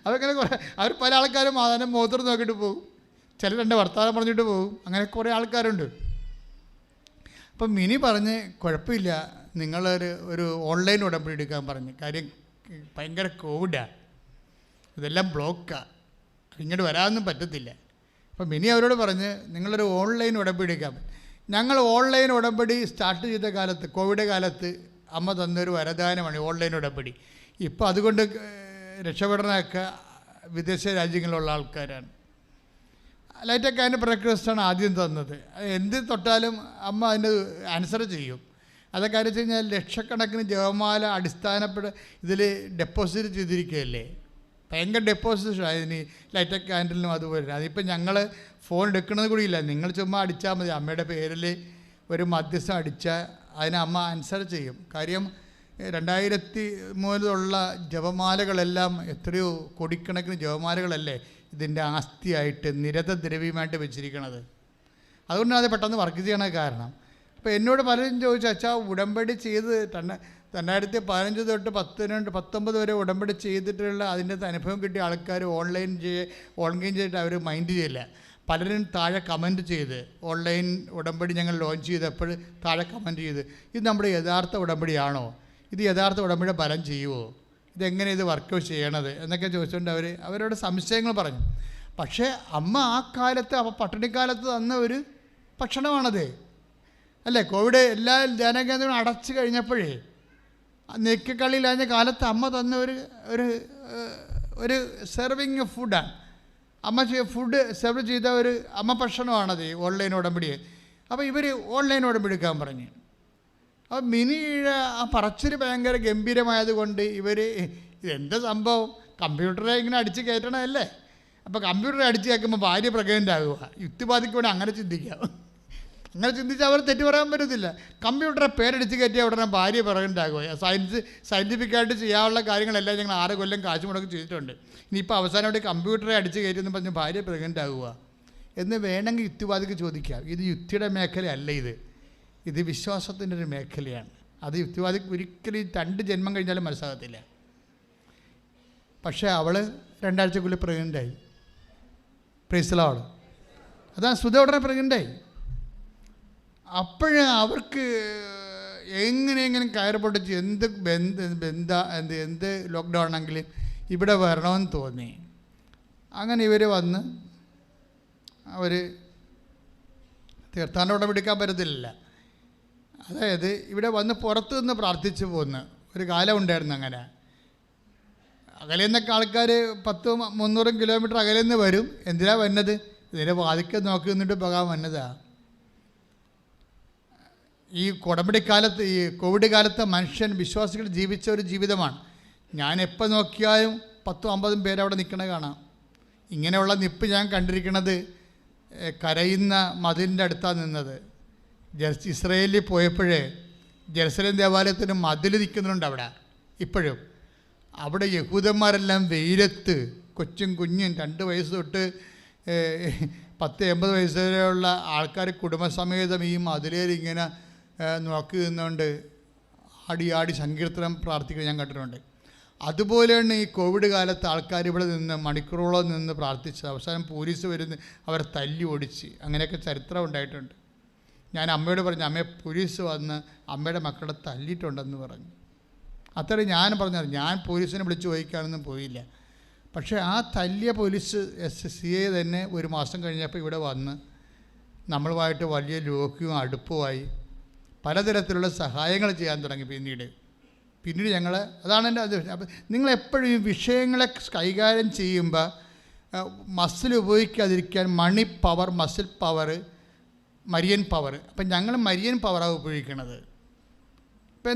അവരങ്ങനെ കുറേ അവർ പല ആൾക്കാരും മാതാവിനെ മുഖത്തോട് നോക്കിയിട്ട് പോകും, ചിലർ എൻ്റെ വർത്താനം പറഞ്ഞിട്ട് പോകും, അങ്ങനെ കുറേ ആൾക്കാരുണ്ട്. അപ്പം മിനി പറഞ്ഞ് കുഴപ്പമില്ല, നിങ്ങളൊരു ഓൺലൈൻ ഉടമ്പടി എടുക്കാൻ പറഞ്ഞ്. കാര്യം ഭയങ്കര കോവിഡാണ്, ഇതെല്ലാം ബ്ലോക്കാണ്, ഇങ്ങോട്ട് വരാനൊന്നും പറ്റത്തില്ല. അപ്പം മിനി അവരോട് പറഞ്ഞ് നിങ്ങളൊരു ഓൺലൈൻ ഉടമ്പടി എടുക്കാം. ഞങ്ങൾ ഓൺലൈൻ ഉടമ്പടി സ്റ്റാർട്ട് ചെയ്ത കാലത്ത്, കോവിഡ് കാലത്ത് അമ്മ തന്നൊരു വരദാനമാണ് ഓൺലൈൻ ഉടമ്പടി. ഇപ്പോൾ അതുകൊണ്ട് രക്ഷപ്പെടണമൊക്കെ വിദേശ രാജ്യങ്ങളിലുള്ള ആൾക്കാരാണ്. ലൈറ്റൊക്കെ അതിൻ്റെ ബ്രേക്ക്ഫാസ്റ്റാണ് ആദ്യം തന്നത്. എന്ത് തൊട്ടാലും അമ്മ അതിൻ്റെ ആൻസർ ചെയ്യും. അതൊക്കെ വെച്ച് കഴിഞ്ഞാൽ ലക്ഷക്കണക്കിന് ജപമാല അടിസ്ഥാനപ്പെട്ട് ഇതിൽ ഡെപ്പോസിറ്റ് ചെയ്തിരിക്കുകയല്ലേ, ഭയങ്കര ഡെപ്പോസിറ്റ് അതിന് ലൈറ്റൊക്കെ ക്യാൻഡലിനും അതുപോലെ. അതിപ്പോൾ ഞങ്ങൾ ഫോൺ എടുക്കുന്നത് കൂടിയില്ല, നിങ്ങൾ ചുമ്മാ അടിച്ചാൽ മതി, അമ്മയുടെ പേരിൽ ഒരു മധ്യസ്ഥം അടിച്ചാൽ അതിന് അമ്മ ആൻസർ ചെയ്യും. കാര്യം 2003 ജപമാലകളെല്ലാം എത്രയോ കോടിക്കണക്കിന് ജപമാലകളല്ലേ ഇതിൻ്റെ ആസ്തിയായിട്ട് നിരതദ്രവ്യമായിട്ട് വെച്ചിരിക്കണത്. അതുകൊണ്ടാണ് അത് പെട്ടെന്ന് വർക്ക് ചെയ്യണ കാരണം. അപ്പോൾ എന്നോട് പലരും ചോദിച്ചു, അച്ഛാ ഉടമ്പടി ചെയ്ത് 2015 തൊട്ട് 19 വരെ ഉടമ്പടി ചെയ്തിട്ടുള്ള അതിൻ്റെ അനുഭവം കിട്ടിയ ആൾക്കാർ ഓൺലൈൻ ചെയ്തിട്ട് അവർ മൈൻഡ് ചെയ്യില്ല. പലരും താഴെ കമൻറ്റ് ചെയ്ത്, ഓൺലൈൻ ഉടമ്പടി ഞങ്ങൾ ലോഞ്ച് ചെയ്തപ്പോൾ താഴെ കമൻറ്റ് ചെയ്ത്, ഇത് നമ്മുടെ യഥാർത്ഥ ഉടമ്പടിയാണോ, ഇത് യഥാർത്ഥ ഉടമ്പടിയുടെ ഫലം ചെയ്യുമോ, ഇതെങ്ങനെ ഇത് വർക്ക് ചെയ്യണത് എന്നൊക്കെ ചോദിച്ചുകൊണ്ട് അവരോട് സംശയങ്ങൾ പറഞ്ഞു. പക്ഷേ അമ്മ ആ കാലത്ത് പട്ടിണിക്കാലത്ത് തന്ന ഒരു ഭക്ഷണമാണത് അല്ലേ. കോവിഡ് എല്ലാ ധ്യാനകേന്ദ്രങ്ങളും അടച്ചു കഴിഞ്ഞപ്പോഴേ നെക്കിക്കളിയിലാഞ്ഞ കാലത്ത് അമ്മ തന്ന ഒരു സെർവിങ് ഫുഡാണ്. അമ്മ ഫുഡ് സെർവ് ചെയ്ത ഒരു അമ്മ ഭക്ഷണമാണത് ഓൺലൈൻ ഉടമ്പടിയെ. അപ്പോൾ ഇവർ ഓൺലൈൻ ഉടമ്പടി എടുക്കാൻ പറഞ്ഞു. അപ്പോൾ മിനിയുടെ ആ പറച്ചിൽ ഭയങ്കര ഗംഭീരമായതുകൊണ്ട് ഇതെന്താ സംഭവം, കമ്പ്യൂട്ടറെ ഇങ്ങനെ അടിച്ച് കയറ്റണമല്ലേ. അപ്പോൾ കമ്പ്യൂട്ടറെ അടിച്ച് കയറ്റുമ്പോൾ ഭാര്യ പ്രഗ്നൻ്റ് ആകുക, യുക്തിവാദിക്ക് വേണ്ടി അങ്ങനെ ചിന്തിക്കാം. അങ്ങനെ ചിന്തിച്ചാൽ അവർ തെറ്റ് പറയാൻ പറ്റത്തില്ല. കമ്പ്യൂട്ടറെ പേരടിച്ച് കയറ്റിയാൽ ഉടനെ ഭാര്യ പ്രഗ്നൻ്റ് ആകുക. സയൻറ്റിഫിക്കായിട്ട് ചെയ്യാനുള്ള കാര്യങ്ങളെല്ലാം ഞങ്ങൾ 6 കൊല്ലം കാശ് മുടക്കി ചെയ്തിട്ടുണ്ട്. ഇനിയിപ്പോൾ അവസാനമായിട്ട് കമ്പ്യൂട്ടറെ അടിച്ച് കയറ്റിയെന്ന് പറഞ്ഞ് ഭാര്യ പ്രഗ്നൻ്റ് ആകുക എന്ന് വേണമെങ്കിൽ യുക്തിവാദിക്ക് ചോദിക്കാം. ഇത് യുക്തിയുടെ മേഖലയല്ല, ഇത് വിശ്വാസത്തിൻ്റെ ഒരു മേഖലയാണ്. അത് യുക്തിവാദിക്ക് ഒരിക്കലും 2 ജന്മം കഴിഞ്ഞാലും മനസ്സിലാകത്തില്ല. പക്ഷേ അവൾ 2 ആഴ്ചക്കുള്ളിൽ പ്രഗ്നൻ്റായി. Praise the Lord. അതാണ് സുധ ഉടനെ പ്രഗ്നൻ്റായി. അപ്പോഴേ അവർക്ക് എങ്ങനെയെങ്കിലും കയറ് പൊട്ടിച്ച് എന്ത് ലോക്ക്ഡൗൺ ആണെങ്കിലും ഇവിടെ വരണമെന്ന് തോന്നി. അങ്ങനെ ഇവർ വന്ന് അവർ തീർത്ഥാടനം ഉടമ്പടി എടുക്കാൻ പറ്റത്തില്ല. അതായത് ഇവിടെ വന്ന് പുറത്തു നിന്ന് പ്രാർത്ഥിച്ചു പോകുന്ന ഒരു കാലം ഉണ്ടായിരുന്നു. അങ്ങനെ അകലെ നിന്നൊക്കെ ആൾക്കാർ 100-300 കിലോമീറ്റർ അകലെ നിന്ന് വരും. എന്തിനാണ് വന്നത്? ഇതിൻ്റെ വാതിക്കെ നോക്കി നിന്നിട്ട് പോകാൻ വന്നതാണ്. ഈ ഉടമ്പടിക്കാലത്ത്, ഈ കോവിഡ് കാലത്ത് മനുഷ്യൻ വിശ്വാസികൾ ജീവിച്ച ഒരു ജീവിതമാണ്. ഞാൻ എപ്പോൾ നോക്കിയാലും 10-50 പേര് അവിടെ നിൽക്കണ കാണാം. ഇങ്ങനെയുള്ള നിപ്പ് ഞാൻ കണ്ടിരിക്കുന്നത് കരയുന്ന മതിലിൻ്റെ അടുത്താണ് നിന്നത്. ഇസ്രയേലിൽ പോയപ്പോഴേ ജെറുസലേം ദേവാലയത്തിന് മതിൽ നിൽക്കുന്നുണ്ട് അവിടെ. ഇപ്പോഴും അവിടെ യഹൂദന്മാരെല്ലാം വെയിലത്ത് കൊച്ചും കുഞ്ഞും 2 വയസ്സ് തൊട്ട് 10-80 വയസ്സ് വരെയുള്ള ആൾക്കാർ കുടുംബസമേതം ഈ മതിലേൽ ഇങ്ങനെ നോക്കി നിന്നുകൊണ്ട് ആടി സങ്കീർത്തനം പ്രാർത്ഥിക്കുന്നത് ഞാൻ കണ്ടിട്ടുണ്ട്. അതുപോലെയാണ് ഈ കോവിഡ് കാലത്ത് ആൾക്കാർ ഇവിടെ നിന്ന് മണിക്കൂറോളം നിന്ന് പ്രാർത്ഥിച്ചത്. അവസാനം പോലീസ് വരുന്ന അവരെ തല്ലി ഓടിച്ച്, അങ്ങനെയൊക്കെ ചരിത്രം ഉണ്ടായിട്ടുണ്ട്. ഞാൻ അമ്മയോട് പറഞ്ഞു, അമ്മയെ പോലീസ് വന്ന് അമ്മയുടെ മക്കളെ തല്ലിയിട്ടുണ്ടെന്ന് പറഞ്ഞു. അത്രയും ഞാൻ പറഞ്ഞത്. ഞാൻ പോലീസിനെ വിളിച്ച് ചോദിക്കാനൊന്നും പോയില്ല. പക്ഷേ ആ തല്ലിയ പോലീസ് CI തന്നെ 1 മാസം കഴിഞ്ഞപ്പോൾ ഇവിടെ വന്ന് നമ്മളുമായിട്ട് വലിയ ലോക്യവും അടുപ്പമായി പലതരത്തിലുള്ള സഹായങ്ങൾ ചെയ്യാൻ തുടങ്ങി. പിന്നീട് ഞങ്ങൾ, അതാണ് എൻ്റെ അത്. അപ്പം നിങ്ങളെപ്പോഴും ഈ വിഷയങ്ങളെ കൈകാര്യം ചെയ്യുമ്പോൾ മസിൽ ഉപയോഗിക്കാതിരിക്കാൻ money power, muscle power, Marian power. അപ്പം ഞങ്ങൾ മരിയൻ പവറാണ് ഉപയോഗിക്കണത്. ഇപ്പം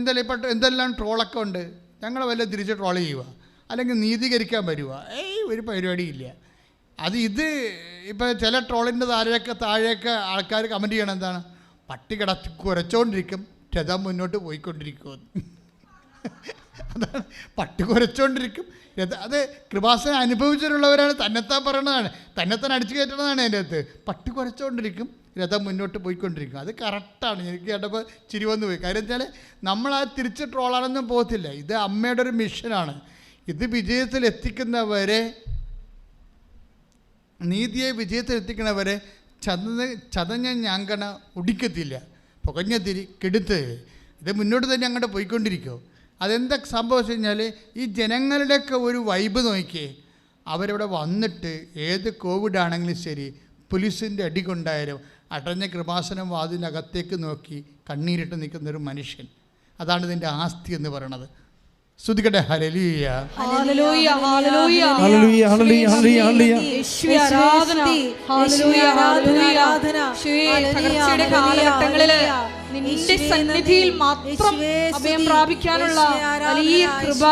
എന്തെല്ലാം ട്രോളൊക്കെ ഉണ്ട്, ഞങ്ങൾ വല്ല തിരിച്ച് ട്രോൾ ചെയ്യുക, അല്ലെങ്കിൽ നീതീകരിക്കാൻ വരുക. ഒരു പരിപാടിയില്ല. ഇത് ഇപ്പോൾ ചില ട്രോളിൻ്റെ താഴെയൊക്കെ ആൾക്കാർ കമൻറ്റ് ചെയ്യണം, എന്താണ്, പട്ടി കിടത്തി കുരച്ചുകൊണ്ടിരിക്കും, രഥം മുന്നോട്ട് പോയിക്കൊണ്ടിരിക്കുമെന്ന്. അതാണ്, പട്ടി കുരച്ചുകൊണ്ടിരിക്കും, അത് കൃപാസനം അനുഭവിച്ചിട്ടുള്ളവരാണ് തന്നെത്താൻ പറയണതാണ്, തന്നെത്താൻ അടിച്ചു കയറ്റണതാണ് അതിൻ്റെ അകത്ത്. പട്ടി കുരച്ചുകൊണ്ടിരിക്കും, രഥം മുന്നോട്ട് പോയിക്കൊണ്ടിരിക്കും. അത് കറക്റ്റാണ്. എനിക്ക് കേട്ടപ്പോൾ ചിരി വന്നു പോയി. കാര്യം വെച്ചാൽ നമ്മൾ ആ തിരിച്ച് ട്രോളാനൊന്നും പോകത്തില്ല. ഇത് അമ്മയുടെ ഒരു മിഷനാണ്. ഇത് വിജയത്തിൽ എത്തിക്കുന്നവരെ, നീതിയെ വിജയത്തിൽ എത്തിക്കുന്നവരെ ചതഞ്ഞ ഞാങ്കണ ഒടിക്കത്തില്ല, പുകഞ്ഞ തിരി കെടുത്ത്. ഇത് മുന്നോട്ട് തന്നെ അങ്ങോട്ട് പോയിക്കൊണ്ടിരിക്കുമോ. അതെന്താ സംഭവിച്ചു കഴിഞ്ഞാൽ ഈ ജനങ്ങളുടെയൊക്കെ ഒരു വൈബ് നോക്കിയേ. അവരിവിടെ വന്നിട്ട് ഏത് കോവിഡ് ആണെങ്കിലും ശരി, പോലീസിൻ്റെ അടി കൊണ്ടായാലും അടഞ്ഞ കൃപാസനം വാതിലകത്തേക്ക് നോക്കി കണ്ണീരിട്ട് നിൽക്കുന്നൊരു മനുഷ്യൻ. അതാണ് ഇതിൻ്റെ ആസ്തി എന്ന് പറയണത്. സ്തുതിക്കട്ടെ. ഹല്ലേലൂയ, ഹല്ലേലൂയ, ഹല്ലേലൂയ, ഹല്ലേലൂയ, ഹല്ലേലൂയ, ഹല്ലേലൂയ. യേശുവേ ആരാധന, ഹല്ലേലൂയ, ഹല്ലേലൂയ. യേശുവേ, തകർച്ചയുടെ കാലഘട്ടങ്ങളില് നിന്റെ സന്നിധിയിൽ മാത്രം അഭയം പ്രാപിക്കാനുള്ള വലിയ കൃപ,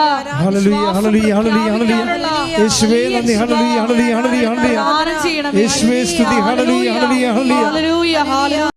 ഹല്ലേലൂയ, ഹല്ലേലൂയ, ഹല്ലേലൂയ, ഹല്ലേലൂയ. യേശുവേ നന്ദി. ഹല്ലേലൂയ, ഹല്ലേലൂയ, ഹല്ലേലൂയ, ഹല്ലേലൂയ. ദാനം ചെയ്യണമേ. യേശുവേ സ്തുതി. ഹല്ലേലൂയ, ഹല്ലേലൂയ, ഹല്ലേലൂയ. ഹല്ലേലൂയ, ഹല്ലേലൂയ.